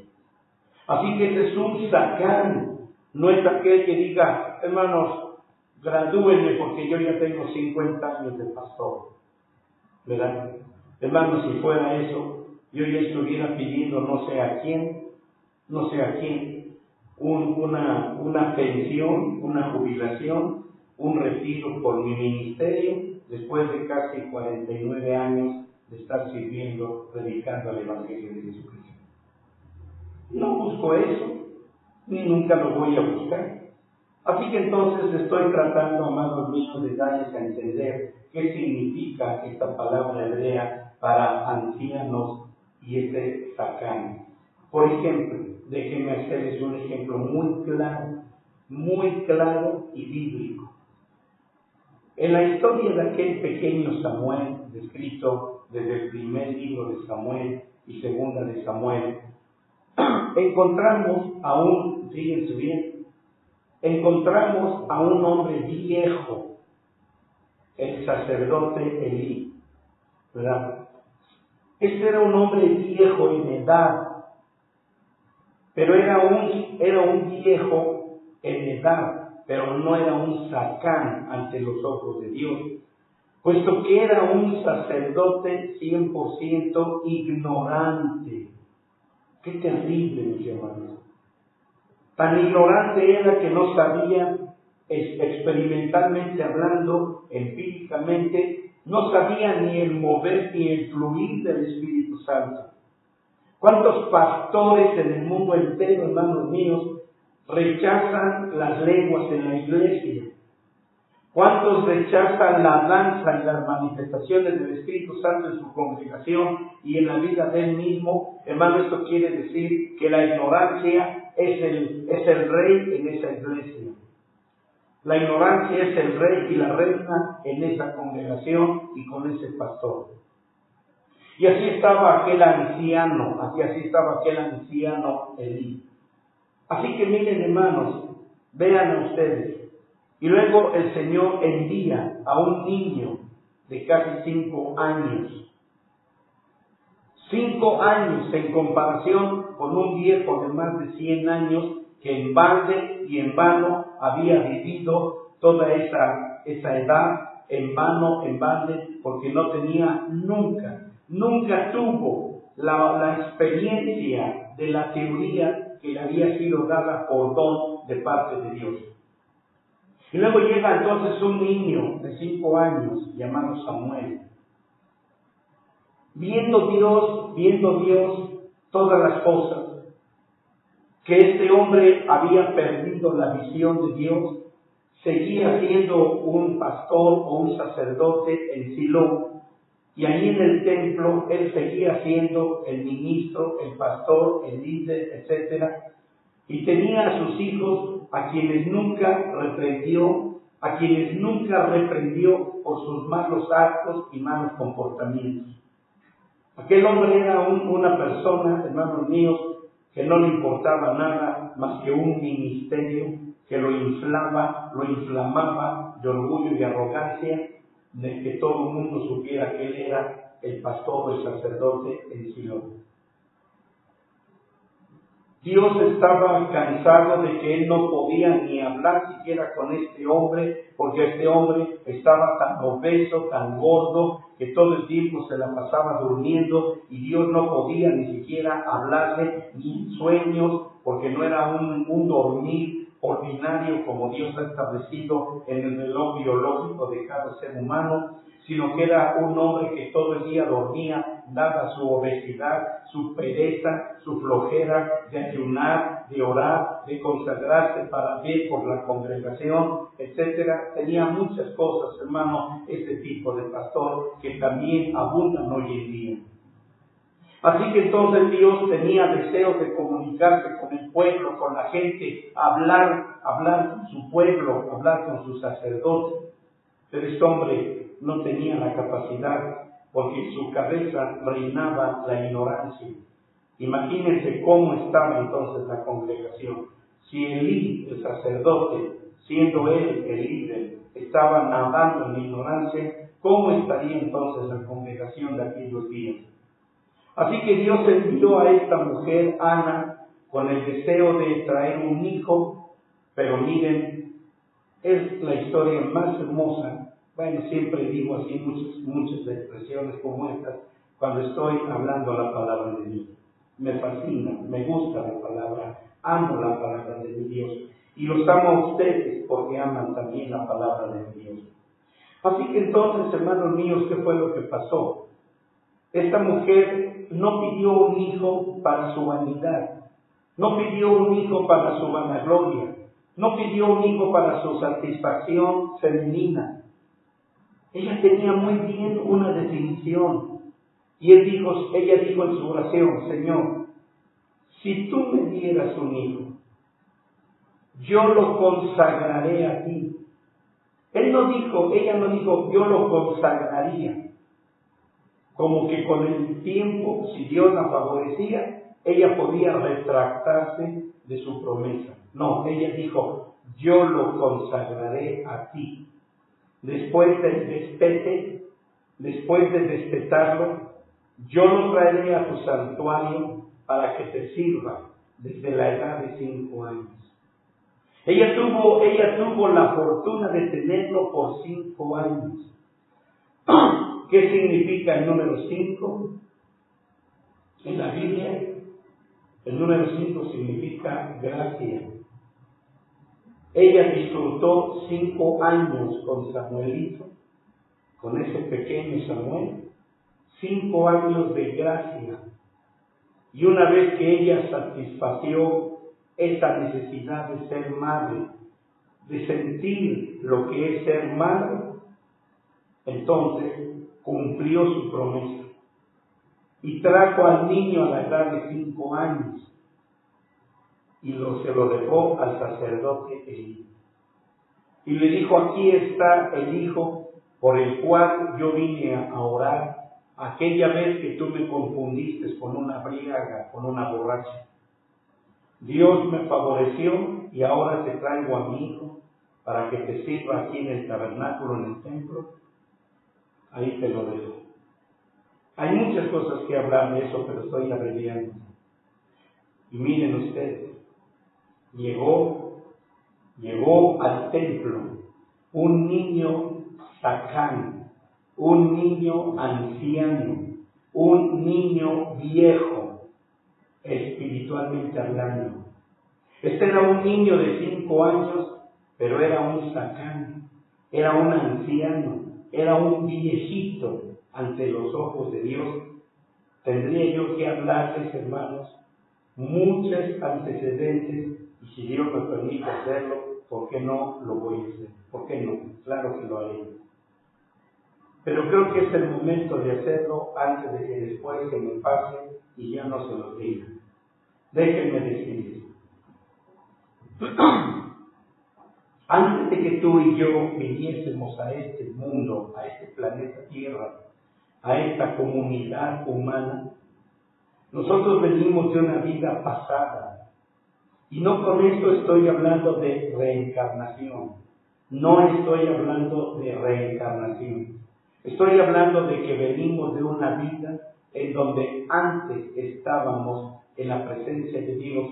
Así que ese es un sacán, no es aquel que diga, hermanos, gradúenme porque yo ya tengo 50 años de pastor, ¿verdad? Hermanos, si fuera eso, yo ya estuviera pidiendo no sé a quién, una pensión, una jubilación, un retiro por mi ministerio, después de casi 49 años de estar sirviendo, predicando el Evangelio de Jesucristo. No busco eso, ni nunca lo voy a buscar. Así que entonces estoy tratando, amados míos, de darles a entender qué significa esta palabra hebrea para ancianos y este sacán. Por ejemplo, déjenme hacerles un ejemplo muy claro y bíblico. En la historia de aquel pequeño Samuel, descrito desde el primer libro de Samuel y segunda de Samuel, encontramos a un hombre viejo, el sacerdote Elí, ¿verdad? Este era un hombre viejo en edad, pero era un viejo en edad, pero no era un sacán ante los ojos de Dios, puesto que era un sacerdote 100% ignorante. Qué terrible, mis hermanos. Tan ignorante era que no sabía, experimentalmente hablando, empíricamente, no sabía ni el mover ni el fluir del Espíritu Santo. ¿Cuántos pastores en el mundo entero, hermanos míos, rechazan las lenguas en la iglesia? ¿Cuántos rechazan la danza y las manifestaciones del Espíritu Santo en su congregación y en la vida de él mismo? Hermano, esto quiere decir que la ignorancia es el rey en esa iglesia. La ignorancia es el rey y la reina en esa congregación y con ese pastor. Y así estaba aquel anciano Elí. Así que miren, hermanos, vean a ustedes. Y luego el Señor envía a un niño de casi 5 años. 5 años en comparación con un viejo de más de 100 años que en balde y en vano había vivido toda esa edad, en vano, en balde, porque no tenía nunca tuvo la experiencia de la teoría que le había sido dada por don de parte de Dios. Y luego llega entonces un niño de 5 años llamado Samuel. Viendo Dios todas las cosas, que este hombre había perdido la visión de Dios, seguía siendo un pastor o un sacerdote en Silo, y ahí en el templo él seguía siendo el ministro, el pastor, el líder, etc. Y tenía a sus hijos a quienes nunca reprendió por sus malos actos y malos comportamientos. Aquel hombre era una persona, hermanos míos, que no le importaba nada más que un ministerio que lo inflamaba de orgullo y arrogancia, de que todo el mundo supiera que él era el pastor o el sacerdote en Silo. Dios estaba cansado de que él no podía ni hablar siquiera con este hombre, porque este hombre estaba tan obeso, tan gordo, que todo el tiempo se la pasaba durmiendo y Dios no podía ni siquiera hablarle ni en sueños, porque no era un dormir ordinario como Dios ha establecido en el reloj biológico de cada ser humano, sino que era un hombre que todo el día dormía dada su obesidad, su pereza, su flojera de ayunar, de orar, de consagrarse para ver por la congregación, etcétera. Tenía muchas cosas, hermano, este tipo de pastor que también abundan hoy en día. Así que entonces Dios tenía deseos de comunicarse con el pueblo, con la gente, hablar con su pueblo, hablar con sus sacerdotes. Pero este hombre no tenía la capacidad, porque en su cabeza reinaba la ignorancia. Imagínense cómo estaba entonces la congregación. Si Elí, el sacerdote, siendo él el líder, estaba nadando en la ignorancia, ¿cómo estaría entonces la congregación de aquellos días? Así que Dios envió a esta mujer, Ana, con el deseo de traer un hijo, pero miren, es la historia más hermosa. Bueno, siempre digo así muchas expresiones como estas cuando estoy hablando la palabra de Dios. Me fascina, me gusta la palabra, amo la palabra de mi Dios. Y los amo a ustedes porque aman también la palabra de Dios. Así que entonces, hermanos míos, ¿qué fue lo que pasó? Esta mujer no pidió un hijo para su vanidad, no pidió un hijo para su vanagloria, no pidió un hijo para su satisfacción femenina. Ella tenía muy bien una definición. Y ella dijo en su oración: Señor, si tú me dieras un hijo, yo lo consagraré a ti. Ella no dijo, yo lo consagraría. Como que con el tiempo, si Dios la favorecía, ella podía retractarse de su promesa. No, ella dijo, yo lo consagraré a ti. Después del despete, después de despetarlo, yo lo traeré a tu santuario para que te sirva desde la edad de 5 años. Ella tuvo la fortuna de tenerlo por 5 años. ¿Qué significa el número 5? En la Biblia, el número 5 significa gracia. Ella disfrutó 5 años con Samuelito, con ese pequeño Samuel, 5 años de gracia. Y una vez que ella satisfació esa necesidad de ser madre, de sentir lo que es ser madre, entonces cumplió su promesa y trajo al niño a la edad de 5 años y se lo dejó al sacerdote Elí. Y le dijo: aquí está el hijo por el cual yo vine a orar aquella vez que tú me confundiste con una briaga, con una borracha. Dios me favoreció y ahora te traigo a mi hijo para que te sirva aquí en el tabernáculo, en el templo. Ahí te lo dejo. Hay muchas cosas que hablar de eso, pero estoy abreviando. Y miren ustedes, llegó al templo un niño sacán, un niño anciano, un niño viejo, espiritualmente hablando. Este era un niño de 5 años, pero era un sacán, era un anciano, era un viejito ante los ojos de Dios. Tendría yo que hablarles, hermanos, muchos antecedentes, y si Dios me permite hacerlo, ¿por qué no lo voy a hacer? ¿Por qué no? Claro que lo haré. Pero creo que es el momento de hacerlo antes de que después se me pase y ya no se lo diga. Déjenme decirles. Antes de que tú y yo viniésemos a este mundo, a este planeta Tierra, a esta comunidad humana, nosotros venimos de una vida pasada. Y no con esto estoy hablando de reencarnación. No estoy hablando de reencarnación. Estoy hablando de que venimos de una vida en donde antes estábamos en la presencia de Dios,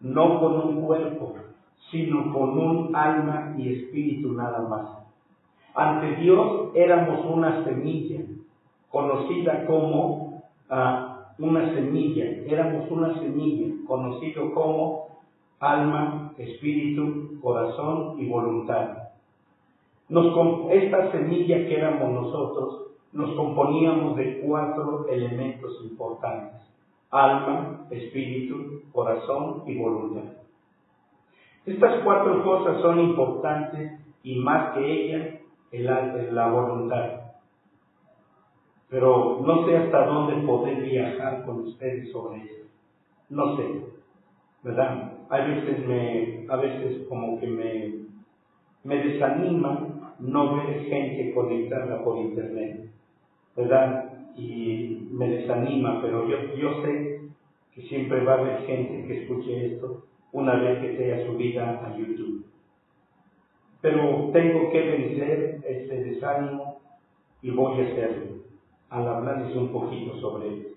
no con un cuerpo, sino con un alma y espíritu nada más. Ante Dios éramos una semilla, conocida como una semilla. Éramos una semilla, conocido como alma, espíritu, corazón y voluntad. Esta semilla que éramos nosotros nos componíamos de 4 elementos importantes: alma, espíritu, corazón y voluntad. Estas 4 cosas son importantes y más que ellas, la voluntad. Pero no sé hasta dónde poder viajar con ustedes sobre eso. No sé, ¿verdad? A veces como que me desanima no ver gente conectada por internet, ¿verdad? Y me desanima, pero yo sé que siempre va a haber gente que escuche esto una vez que sea subida a YouTube. Pero tengo que vencer ese desánimo y voy a hacerlo, al hablarles un poquito sobre él.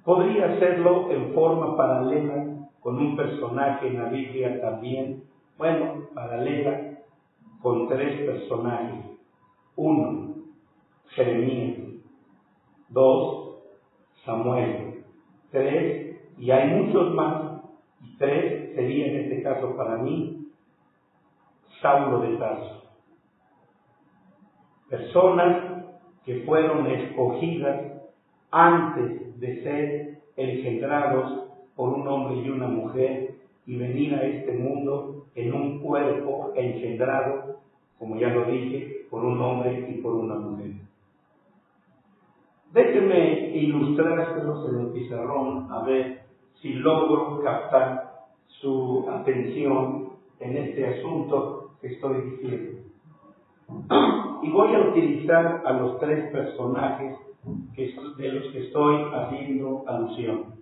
Podría hacerlo en forma paralela con un personaje en la Biblia también, paralela con 3 personajes. 1, Jeremías. 2, Samuel. 3, y hay muchos más, y 3 sería en este caso para mí, Saulo de Tarso. Personas que fueron escogidas antes de ser engendrados por un hombre y una mujer y venir a este mundo en un cuerpo engendrado, como ya lo dije, por un hombre y por una mujer. Déjenme ilustrárselos en el pizarrón a ver si logro captar su atención en este asunto que estoy diciendo. Y voy a utilizar a los 3 personajes de los que estoy haciendo alusión.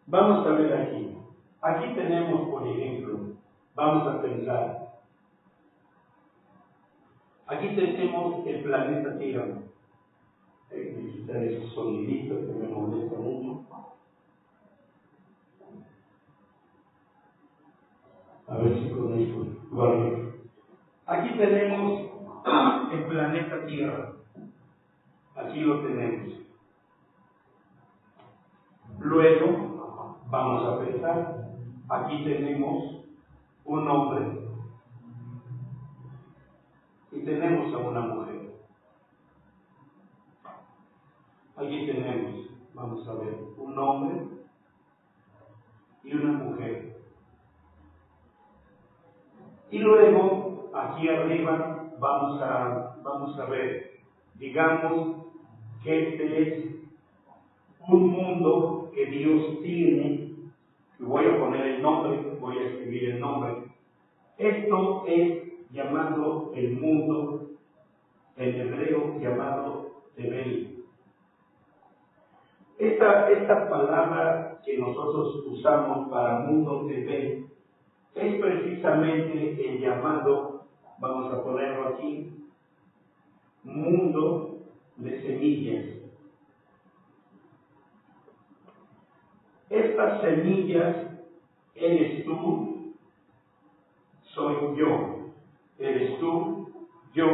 Vamos a ver aquí. Aquí tenemos, por ejemplo, vamos a pensar. Aquí tenemos el planeta Tierra. Necesitar ese sonidito que me molesta mucho. A ver si con esto. Bueno, aquí tenemos el planeta Tierra. Aquí lo tenemos. Luego, vamos a pensar, aquí tenemos un hombre y tenemos a una mujer. Aquí tenemos, vamos a ver, un hombre y una mujer. Y luego, aquí arriba, vamos a ver, digamos que este es un mundo que Dios tiene, y voy a poner el nombre, voy a escribir el nombre. Esto es llamado el mundo, en hebreo llamado Tebel. Esta palabra que nosotros usamos para mundo Tebel es precisamente el llamado, vamos a ponerlo aquí, mundo de semillas. Estas semillas eres tú, soy yo, eres tú, yo.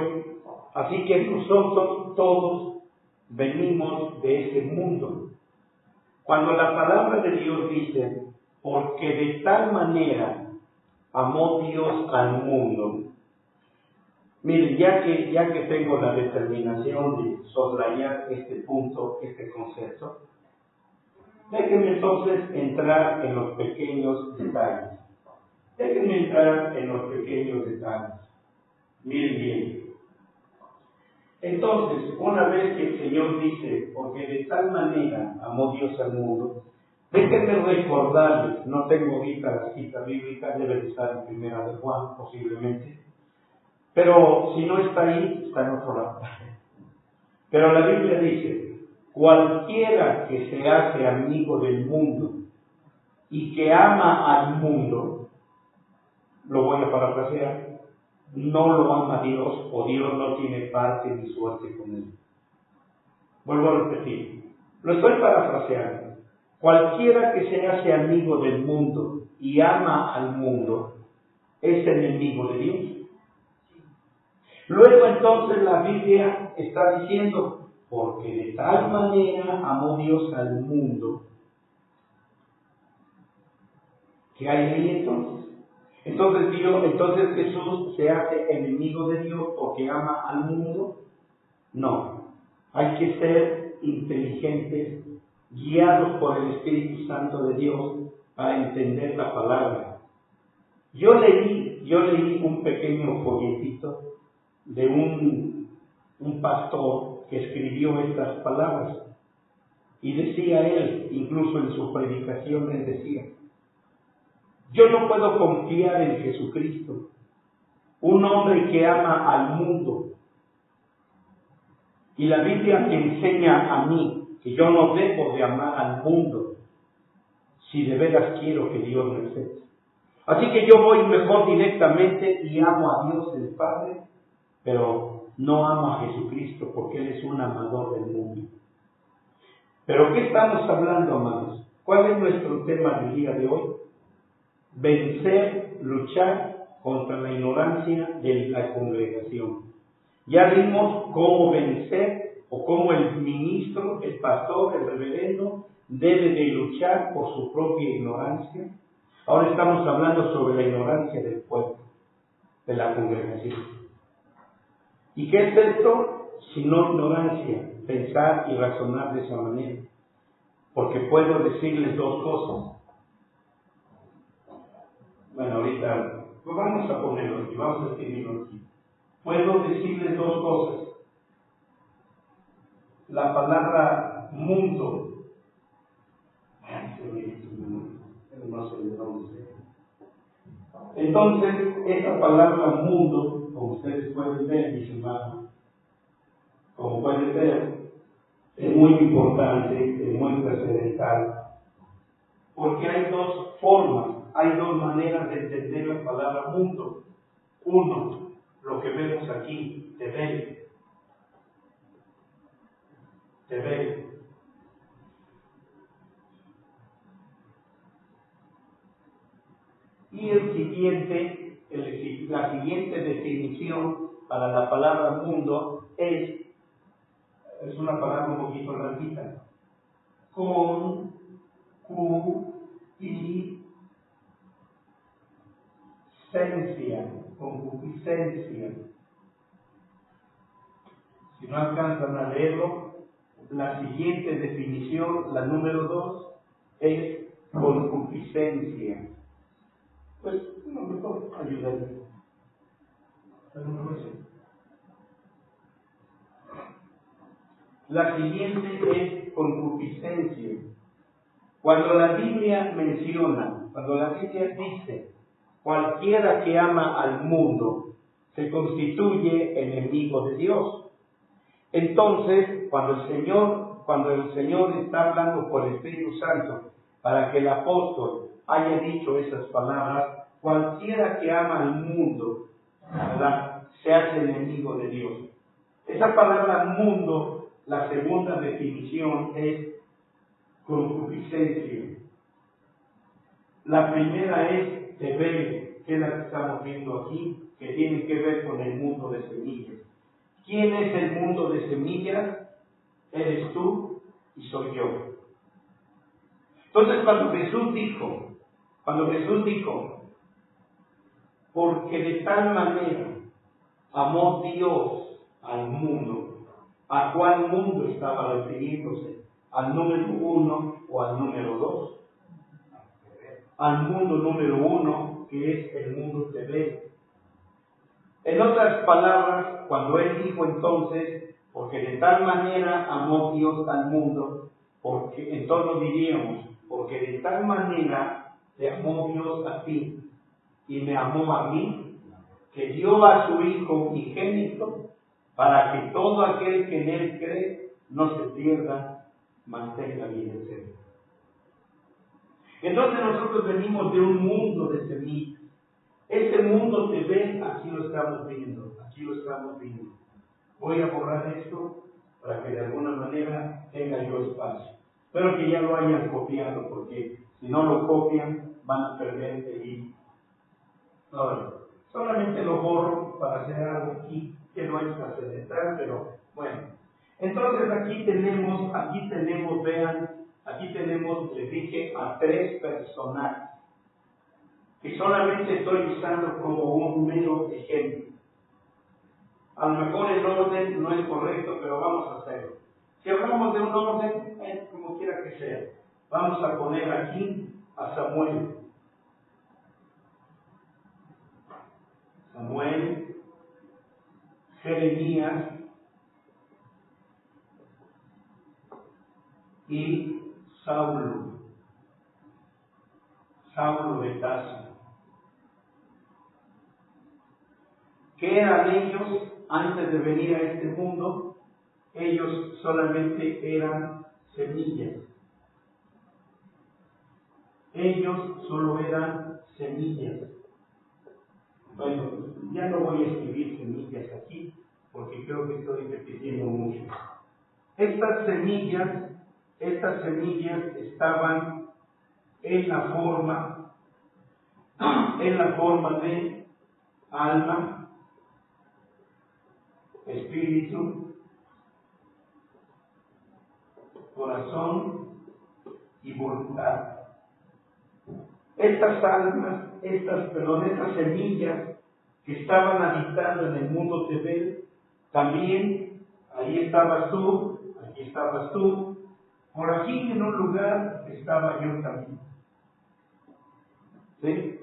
Así que nosotros todos venimos de ese mundo. Cuando la palabra de Dios dice, porque de tal manera amó Dios al mundo. Miren, ya que tengo la determinación de soslayar este punto, este concepto, déjenme entonces entrar en los pequeños detalles. Miren bien. Entonces, una vez que el Señor dice, porque de tal manera amó Dios al mundo, déjenme recordarles, no tengo ahorita la cita bíblica, debe de estar en Primera de Juan, posiblemente, pero si no está ahí, está en otro lado. Pero la Biblia dice, cualquiera que se hace amigo del mundo y que ama al mundo, lo voy a parafrasear, no lo ama Dios o Dios no tiene parte ni suerte con él. Vuelvo a repetir, lo estoy parafraseando. Cualquiera que se hace amigo del mundo y ama al mundo es enemigo de Dios. Luego entonces la Biblia está diciendo, porque de tal manera amó Dios al mundo. ¿Qué hay ahí entonces? Entonces Jesús se hace enemigo de Dios porque ama al mundo. No, hay que ser inteligentes, guiados por el Espíritu Santo de Dios para entender la palabra. Yo leí un pequeño folletito de un pastor que escribió estas palabras. Y decía él, incluso en su predicación, él decía: yo no puedo confiar en Jesucristo, un hombre que ama al mundo. Y la Biblia me enseña a mí que yo no debo de amar al mundo si de veras quiero que Dios me acepte. Así que yo voy mejor directamente y amo a Dios el Padre, pero no amo a Jesucristo porque Él es un amador del mundo. ¿Pero qué estamos hablando, amados? ¿Cuál es nuestro tema del día de hoy? Vencer, luchar contra la ignorancia de la congregación. Ya vimos cómo vencer o cómo el ministro, el pastor, el reverendo debe de luchar por su propia ignorancia. Ahora estamos hablando sobre la ignorancia del pueblo, de la congregación. ¿Y qué es esto? Sino ignorancia, pensar y razonar de esa manera. Porque puedo decirles dos cosas. Bueno, ahorita pues vamos a ponerlo aquí, vamos a escribirlo aquí. Puedo decirles dos cosas. La palabra mundo. Entonces, esta palabra mundo, como ustedes pueden ver, mis hermanos, como pueden ver, es muy importante, es muy trascendental, porque hay dos formas, hay dos maneras de entender la palabra mundo. Uno, lo que vemos aquí, te ve. Y la siguiente definición para la palabra mundo es una palabra un poquito larguita. Concupiscencia. Si no alcanzan a leerlo, la siguiente definición, la número 2, es concupiscencia. Pues, no me puedo ayudar. La siguiente es concupiscencia. Cuando la Biblia dice, cualquiera que ama al mundo se constituye enemigo de Dios. Entonces, cuando el Señor está hablando por el Espíritu Santo para que el apóstol haya dicho esas palabras, cualquiera que ama al mundo, ¿verdad?, se hace enemigo de Dios. Esa palabra mundo, la segunda definición es concupiscencia. La primera es teber, que es la que estamos viendo aquí, que tiene que ver con el mundo de semillas. ¿Quién es el mundo de semillas? Eres tú y soy yo. Entonces cuando Jesús dijo, porque de tal manera amó Dios al mundo, ¿a cuál mundo estaba refiriéndose? ¿Al número 1 o al número 2? Al mundo número 1, que es el mundo TV. En otras palabras, cuando Él dijo entonces, porque de tal manera amó Dios al mundo, porque entonces diríamos, porque de tal manera te amó Dios a ti y me amó a mí, que dio a su Hijo unigénito, para que todo aquel que en Él cree no se pierda, mas tenga vida eterna. Entonces nosotros venimos de un mundo de semillas. Ese mundo te ve, aquí lo estamos viendo. Voy a borrar esto para que de alguna manera tenga yo espacio. Espero que ya lo hayan copiado, porque si no lo copian van a perder el hilo. Ahora, solamente lo borro para hacer algo aquí que no es trascendental, pero bueno. Entonces aquí tenemos, les dije, a 3 personajes, que solamente estoy usando como un mero ejemplo. A lo mejor el orden no es correcto, pero vamos a hacerlo. Si hablamos de un orden, como quiera que sea, vamos a poner aquí a Samuel. Samuel, Jeremías y Saulo de Tarso. ¿Qué eran ellos antes de venir a este mundo? Ellos solamente eran semillas. Ellos solo eran semillas. Bueno, ya no voy a escribir semillas aquí, porque creo que estoy repitiendo mucho. Estas semillas estaban en la forma de alma, espíritu, corazón y voluntad. Estas semillas que estaban habitando en el mundo Tebel, también ahí estabas tú, aquí estabas tú, por aquí en un lugar estaba yo también. ¿Sí?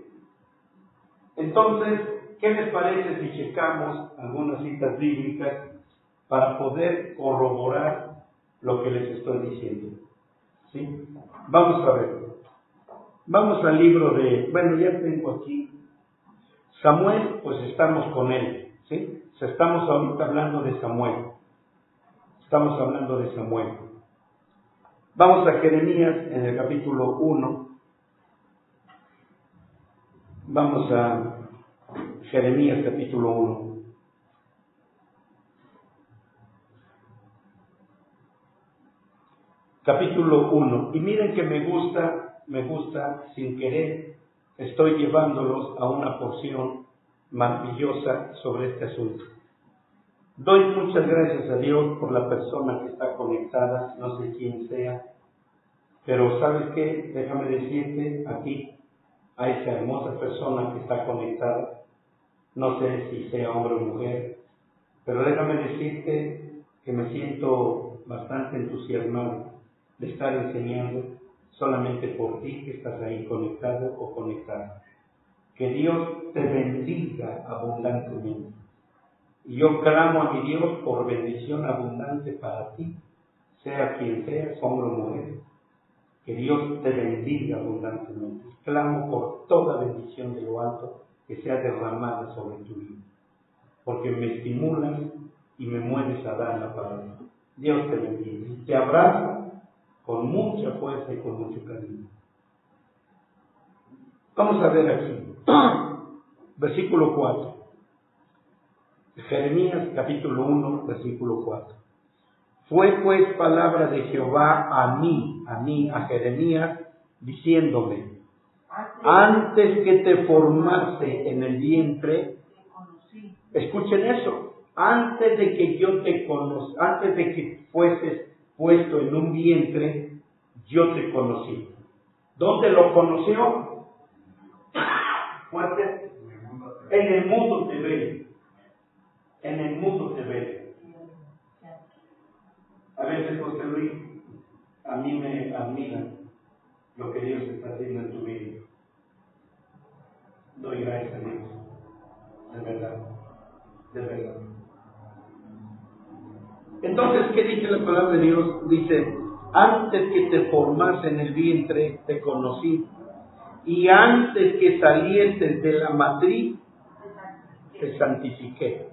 Entonces, ¿qué les parece si checamos algunas citas bíblicas para poder corroborar lo que les estoy diciendo? ¿Sí? Vamos a ver. Vamos al libro ya tengo aquí. Samuel, pues estamos con él, ¿sí? Estamos ahorita hablando de Samuel. Estamos hablando de Samuel. Vamos a Jeremías en el capítulo 1. Vamos a Jeremías capítulo 1. Capítulo 1. Y miren que me gusta, sin querer, estoy llevándolos a una porción maravillosa sobre este asunto. Doy muchas gracias a Dios por la persona que está conectada, no sé quién sea, pero ¿sabes qué? Déjame decirte aquí, a esa hermosa persona que está conectada, no sé si sea hombre o mujer, pero déjame decirte que me siento bastante entusiasmado de estar enseñando solamente por ti que estás ahí conectado o conectada. Que Dios te bendiga abundantemente. Y yo clamo a mi Dios por bendición abundante para ti, sea quien seas, hombre o mujer. Que Dios te bendiga abundantemente. Clamo por toda bendición de lo alto que sea derramada sobre tu vida. Porque me estimulas y me mueves a dar la palabra. Dios te bendiga. Y te abraza con mucha fuerza y con mucho cariño. Vamos a ver aquí. Versículo 4. Jeremías capítulo 1, versículo 4. Fue pues palabra de Jehová a mí, a Jeremías, diciéndome, antes que te formase en el vientre, escuchen eso, antes de que yo te conozca, antes de que fueses puesto en un vientre, yo te conocí. ¿Dónde lo conoció? Fuerte. En el mundo te ve. En el mundo te ve. A veces, José Luis, a mí me admira lo que Dios está haciendo en tu vida. Doy gracias a Dios. De verdad. De verdad. Entonces, ¿qué dice la palabra de Dios? Dice, antes que te formase en el vientre, te conocí. Y antes que salieses de la matriz, te santifiqué.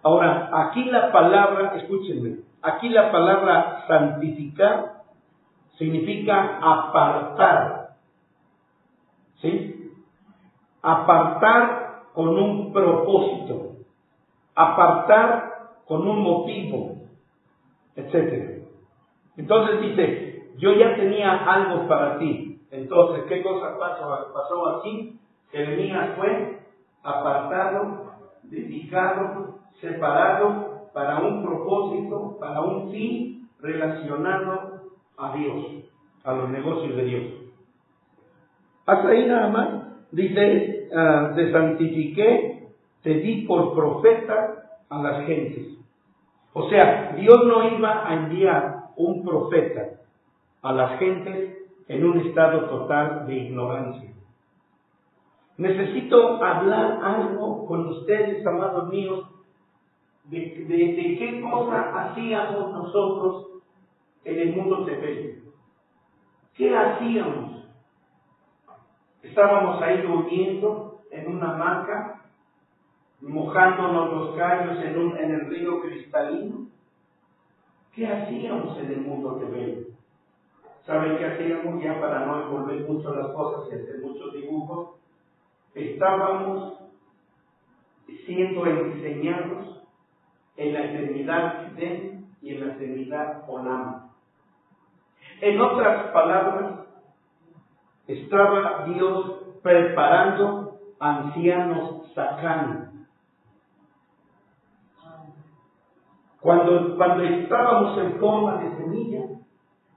Ahora, aquí la palabra, escúchenme, aquí la palabra santificar significa apartar. ¿Sí? Apartar con un propósito. Apartar con un motivo, etc. Entonces dice, yo ya tenía algo para ti. Entonces, ¿qué cosa pasó aquí? Jeremías fue apartado, dedicado, separado para un propósito, para un fin relacionado a Dios, a los negocios de Dios. Hasta ahí nada más. Dice, te santifiqué, te di por profeta a las gentes. O sea, Dios no iba a enviar un profeta a las gentes en un estado total de ignorancia. Necesito hablar algo con ustedes, amados míos, de qué cosa hacíamos nosotros en el mundo terrestre. ¿Qué hacíamos? Estábamos ahí durmiendo en una hamaca, mojándonos los callos en el río cristalino. ¿Qué hacíamos en el mundo terrestre? ¿Saben qué hacíamos? Ya para no envolver mucho las cosas y hacer muchos dibujos, estábamos siendo enseñados en la eternidad Zen y en la eternidad Olam. En otras palabras, estaba Dios preparando ancianos Sacán. Cuando estábamos en forma de semilla,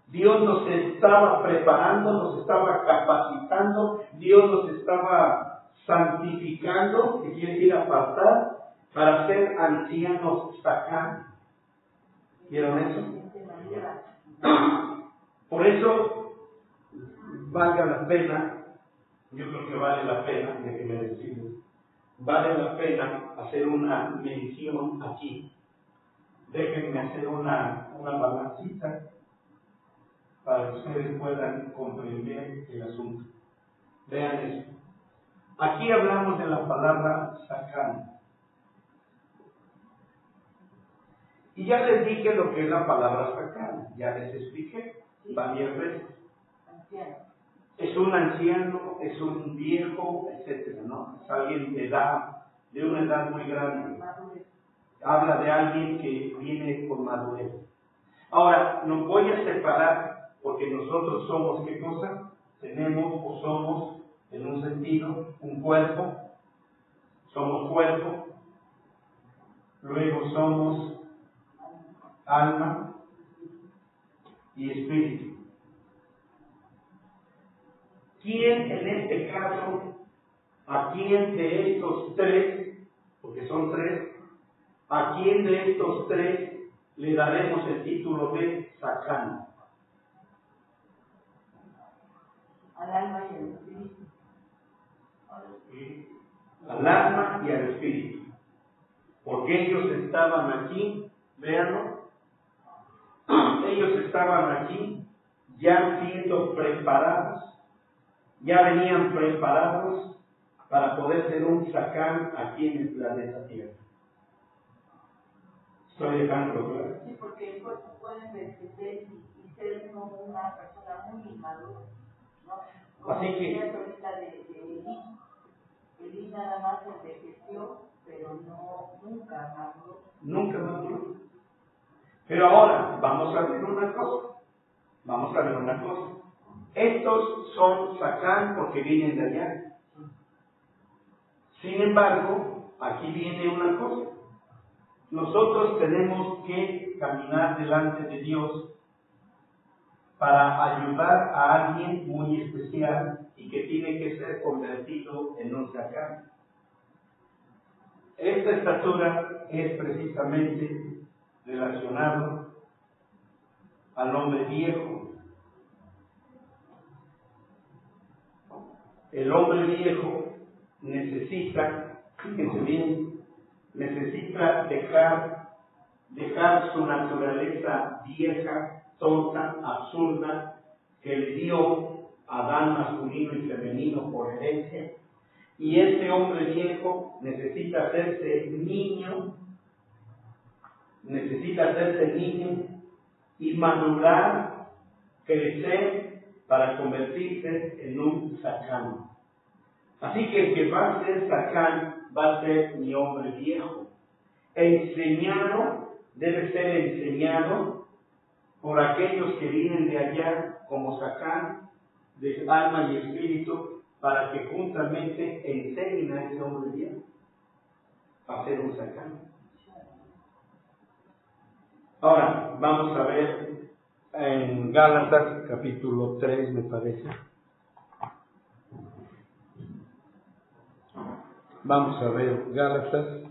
Dios nos estaba preparando, nos estaba capacitando, Dios nos estaba santificando, que quiere decir apartar, para ser ancianos Sacán. ¿Vieron eso? Por eso, valga la pena, yo creo que vale la pena, déjenme decirles, vale la pena hacer una mención aquí. Déjenme hacer una balancita para que ustedes puedan comprender el asunto. Vean eso. Aquí hablamos de la palabra Sacán. Y ya les dije lo que es la palabra Sacán. Ya les expliqué varias veces. Es un anciano, es un viejo, etcétera, ¿no? Es alguien de una edad muy grande. Habla de alguien que viene con madurez. Ahora, nos voy a separar, porque nosotros somos, ¿qué cosa? Tenemos o somos, en un sentido, un cuerpo. Somos cuerpo. Luego somos alma y espíritu. ¿Quién en este caso, a quién de estos tres, porque son tres, a quién de estos tres le daremos el título de Sacán? Al alma y al espíritu. Al alma y al espíritu. Porque ellos estaban aquí, véanlo, ellos estaban aquí ya siendo preparados, ya venían preparados para poder ser un Sacán aquí en el planeta Tierra. Estoy dejando claro. Sí, porque el cuerpo puede envejecer y ser como una persona muy inmadura, ¿no? Como así que ahorita de Elí nada más envejeció, pero nunca maduró. Nunca maduró. Pero ahora, vamos a ver una cosa. Estos son Sacán porque vienen de allá. Sin embargo, aquí viene una cosa. Nosotros tenemos que caminar delante de Dios para ayudar a alguien muy especial y que tiene que ser convertido en un Sacán. Esta estatura es precisamente relacionado al hombre viejo. El hombre viejo necesita, fíjense bien, necesita dejar su naturaleza vieja, tonta, absurda, que le dio Adán masculino y femenino por herencia. Y este hombre viejo necesita hacerse niño y madurar, crecer para convertirse en un Sacán. Así que el que va a ser Sacán va a ser mi hombre viejo. Debe ser enseñado por aquellos que vienen de allá como Sacán, de alma y espíritu, para que juntamente enseñen a ese hombre viejo a ser un Sacán. Ahora, vamos a ver en Gálatas capítulo 3, me parece. Vamos a ver Gálatas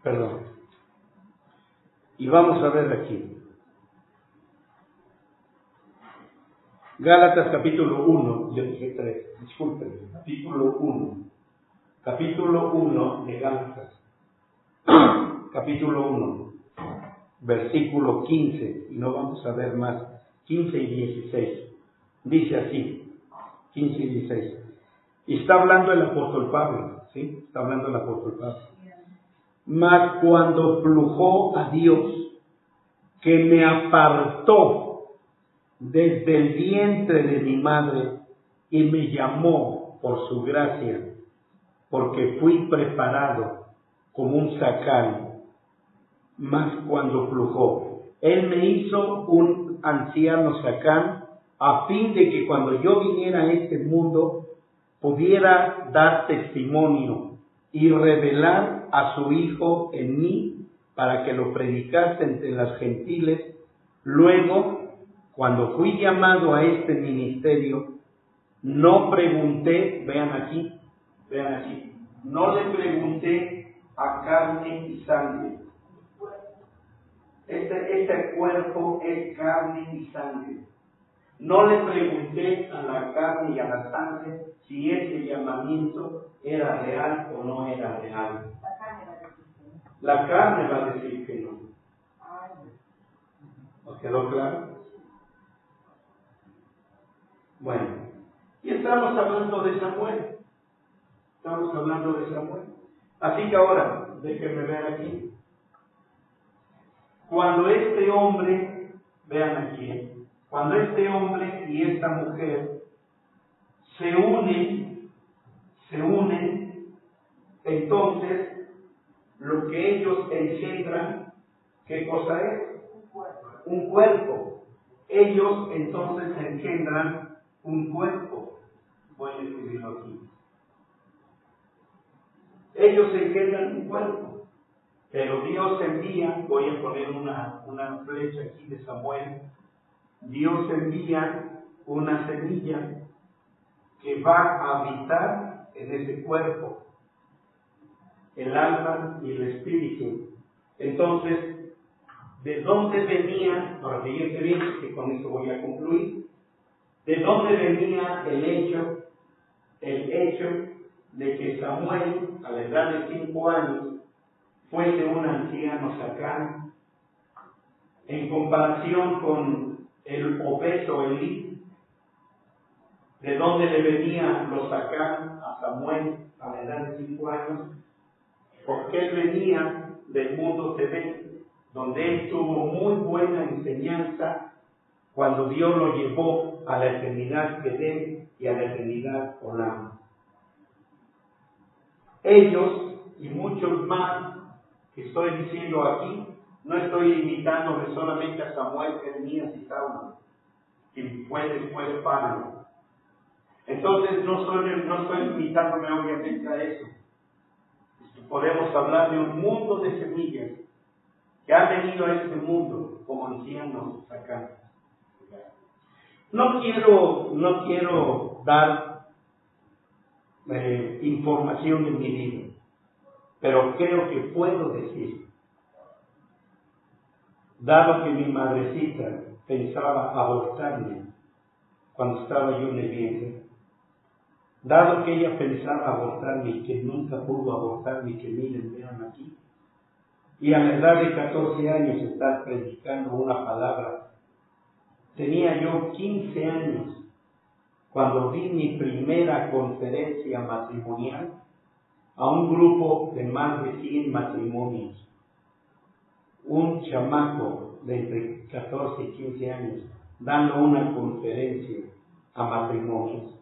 Perdón. Y vamos a ver aquí. Gálatas capítulo 1, yo dije 3, disculpen, capítulo 1 de Gálatas, capítulo 1, versículo 15, y no vamos a ver más, 15 y 16, dice así, 15 y 16, y está hablando el apóstol Pablo, ¿sí? Está hablando el apóstol Pablo. Mas cuando plujó a Dios, que me apartó desde el vientre de mi madre y me llamó por su gracia, porque fui preparado como un zacal, mas cuando plujó, Él me hizo un anciano zacal, a fin de que cuando yo viniera a este mundo, pudiera dar testimonio y revelar a su Hijo en mí, para que lo predicase entre las gentiles. Luego, cuando fui llamado a este ministerio, no pregunté, vean aquí, no le pregunté a carne y sangre. Este cuerpo es carne y sangre. No le pregunté a la carne y a la sangre si ese llamamiento era real o no era real. La carne va a decir que no. ¿Os quedó claro? Bueno, y estamos hablando de Samuel. Así que ahora, déjenme ver aquí. Cuando este hombre, vean aquí, cuando este hombre y esta mujer se unen, entonces lo que ellos engendran, ¿qué cosa es? Un cuerpo. Ellos entonces engendran un cuerpo. Voy a escribirlo aquí. Ellos engendran un cuerpo. Pero Dios envía, voy a poner una flecha aquí de Samuel, Dios envía una semilla que va a habitar en ese cuerpo, el alma y el espíritu. Entonces, ¿de dónde venía, para fíjense bien, que con eso voy a concluir, de dónde venía el hecho de que Samuel, a la edad de 5 años, fuese un anciano sacán, en comparación con el obeso Elí? ¿De dónde le venía los sacán a Samuel a la edad de 5 años? Porque él venía del mundo TV, donde él tuvo muy buena enseñanza cuando Dios lo llevó a la eternidad Edén y a la eternidad Olam. Ellos y muchos más que estoy diciendo aquí, no estoy limitándome solamente a Samuel, Jeremías y Saulo, quien fue después Pablo. Entonces no estoy limitándome obviamente a eso. Podemos hablar de un mundo de semillas que han venido a este mundo como ancianos acá. No quiero dar información en mi libro, pero creo que puedo decir, dado que mi madrecita pensaba abortarme cuando estaba yo en el vientre, dado que ella pensaba abortarme y que nunca pudo abortarme, y que miren, vean aquí, y a la edad de 14 años estar predicando una palabra, tenía yo 15 años cuando di mi primera conferencia matrimonial a un grupo de más de 100 matrimonios. Un chamaco de entre 14 y 15 años dando una conferencia a matrimonios.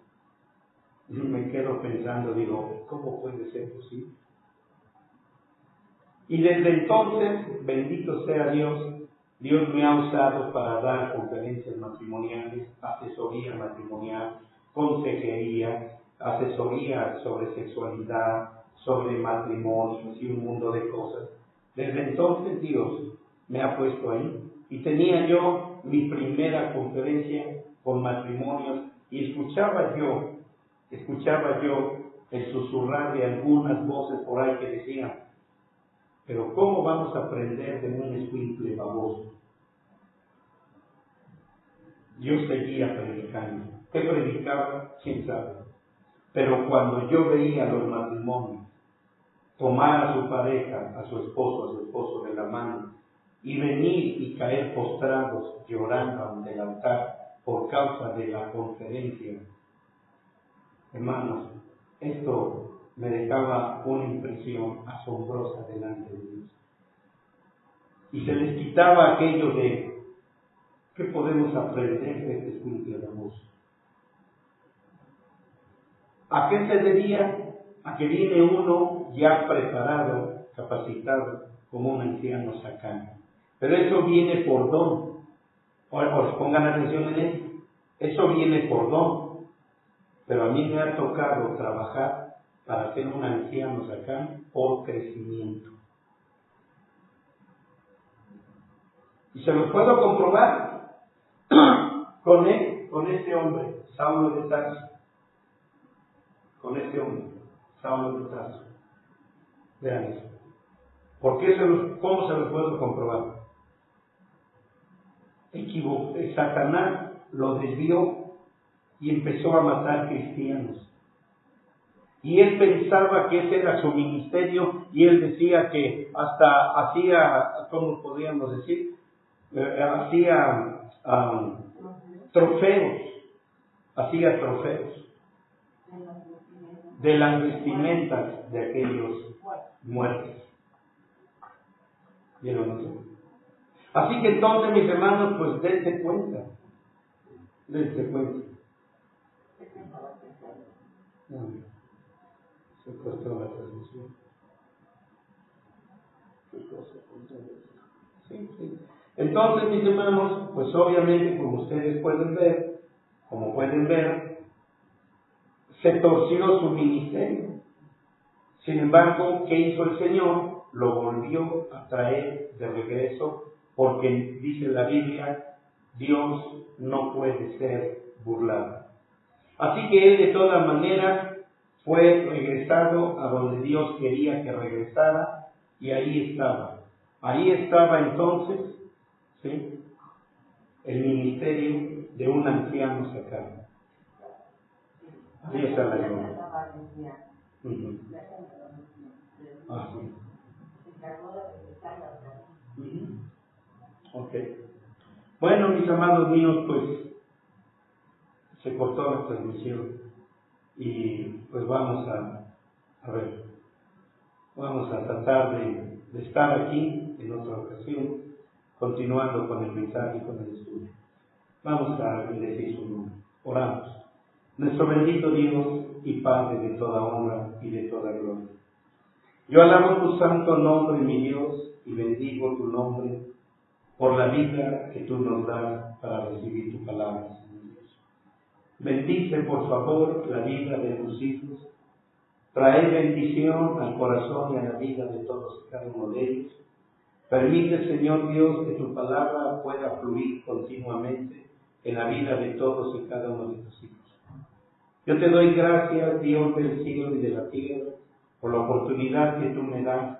Y me quedo pensando, digo, ¿cómo puede ser posible? Y desde entonces, bendito sea Dios, Dios me ha usado para dar conferencias matrimoniales, asesoría matrimonial, consejería, asesoría sobre sexualidad, sobre matrimonios y un mundo de cosas. Desde entonces Dios me ha puesto ahí. Y tenía yo mi primera conferencia con matrimonios y escuchaba yo el susurrar de algunas voces por ahí que decían, pero ¿cómo vamos a aprender de un escuincle baboso? Yo seguía predicando. ¿Qué predicaba? ¿Quién sabe? Pero cuando yo veía los matrimonios tomar a su pareja, a su esposo de la mano, y venir y caer postrados, llorando ante el altar por causa de la conferencia, hermanos, esto me dejaba una impresión asombrosa delante de Dios. Y se les quitaba aquello de, ¿qué podemos aprender de este escuincle baboso? ¿A qué se debía? A que viene uno ya preparado, capacitado, como un anciano sacano. Pero eso viene por don. Ahora, pongan atención en esto. Eso viene por don. Pero a mí me ha tocado trabajar para ser un anciano sacano por crecimiento. Y se lo puedo comprobar con este hombre, Saulo de Tarso. Con este hombre, Saulo de Tarso. Vean eso. ¿Cómo se lo puedo comprobar? Satanás lo desvió y empezó a matar cristianos. Y él pensaba que ese era su ministerio y él decía que hasta hacía, ¿cómo podríamos decir? Hacía trofeos de las vestimentas de aquellos muertos. ¿Vieron eso? Así que entonces, mis hermanos, pues dense cuenta. Se cortó la transmisión. Sí. Entonces, mis hermanos, pues obviamente, como ustedes pueden ver, se torció su ministerio. Sin embargo, ¿qué hizo el Señor? Lo volvió a traer de regreso, porque dice la Biblia, Dios no puede ser burlado. Así que él de todas maneras fue regresado a donde Dios quería que regresara, y ahí estaba entonces, ¿sí?, el ministerio de un anciano sacano. Ahí está la gloria. Ok. Bueno, mis amados míos, pues se cortó la transmisión y pues vamos a tratar de estar aquí en otra ocasión, continuando con el mensaje y con el estudio. Vamos a bendecir su nombre. Oramos. Nuestro bendito Dios y Padre de toda honra y de toda gloria, yo alabo tu santo nombre, mi Dios, y bendigo tu nombre por la vida que tú nos das para recibir tu palabra, Señor Dios. Bendice, por favor, la vida de tus hijos. Trae bendición al corazón y a la vida de todos y cada uno de ellos. Permite, Señor Dios, que tu palabra pueda fluir continuamente en la vida de todos y cada uno de tus hijos. Yo te doy gracias, Dios del cielo y de la tierra, por la oportunidad que tú me das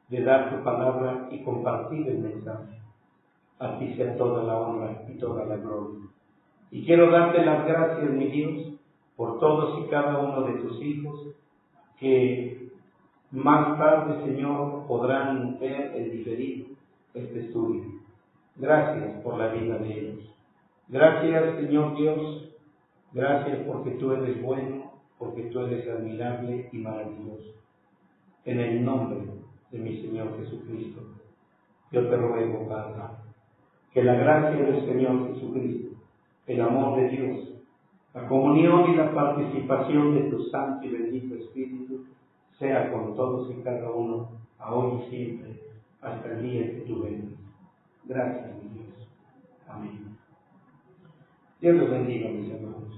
de dar tu palabra y compartir el mensaje. A ti sea toda la honra y toda la gloria. Y quiero darte las gracias, mi Dios, por todos y cada uno de tus hijos que más tarde, Señor, podrán ver en diferido este estudio. Gracias por la vida de ellos. Gracias, Señor Dios. Gracias porque tú eres bueno, porque tú eres admirable y maravilloso. En el nombre de mi Señor Jesucristo, yo te ruego, Padre, que la gracia del Señor Jesucristo, el amor de Dios, la comunión y la participación de tu Santo y bendito Espíritu sea con todos y cada uno, ahora y siempre, hasta el día que tú vengas. Gracias, mi Dios. Amén. Dios los bendiga, mis hermanos.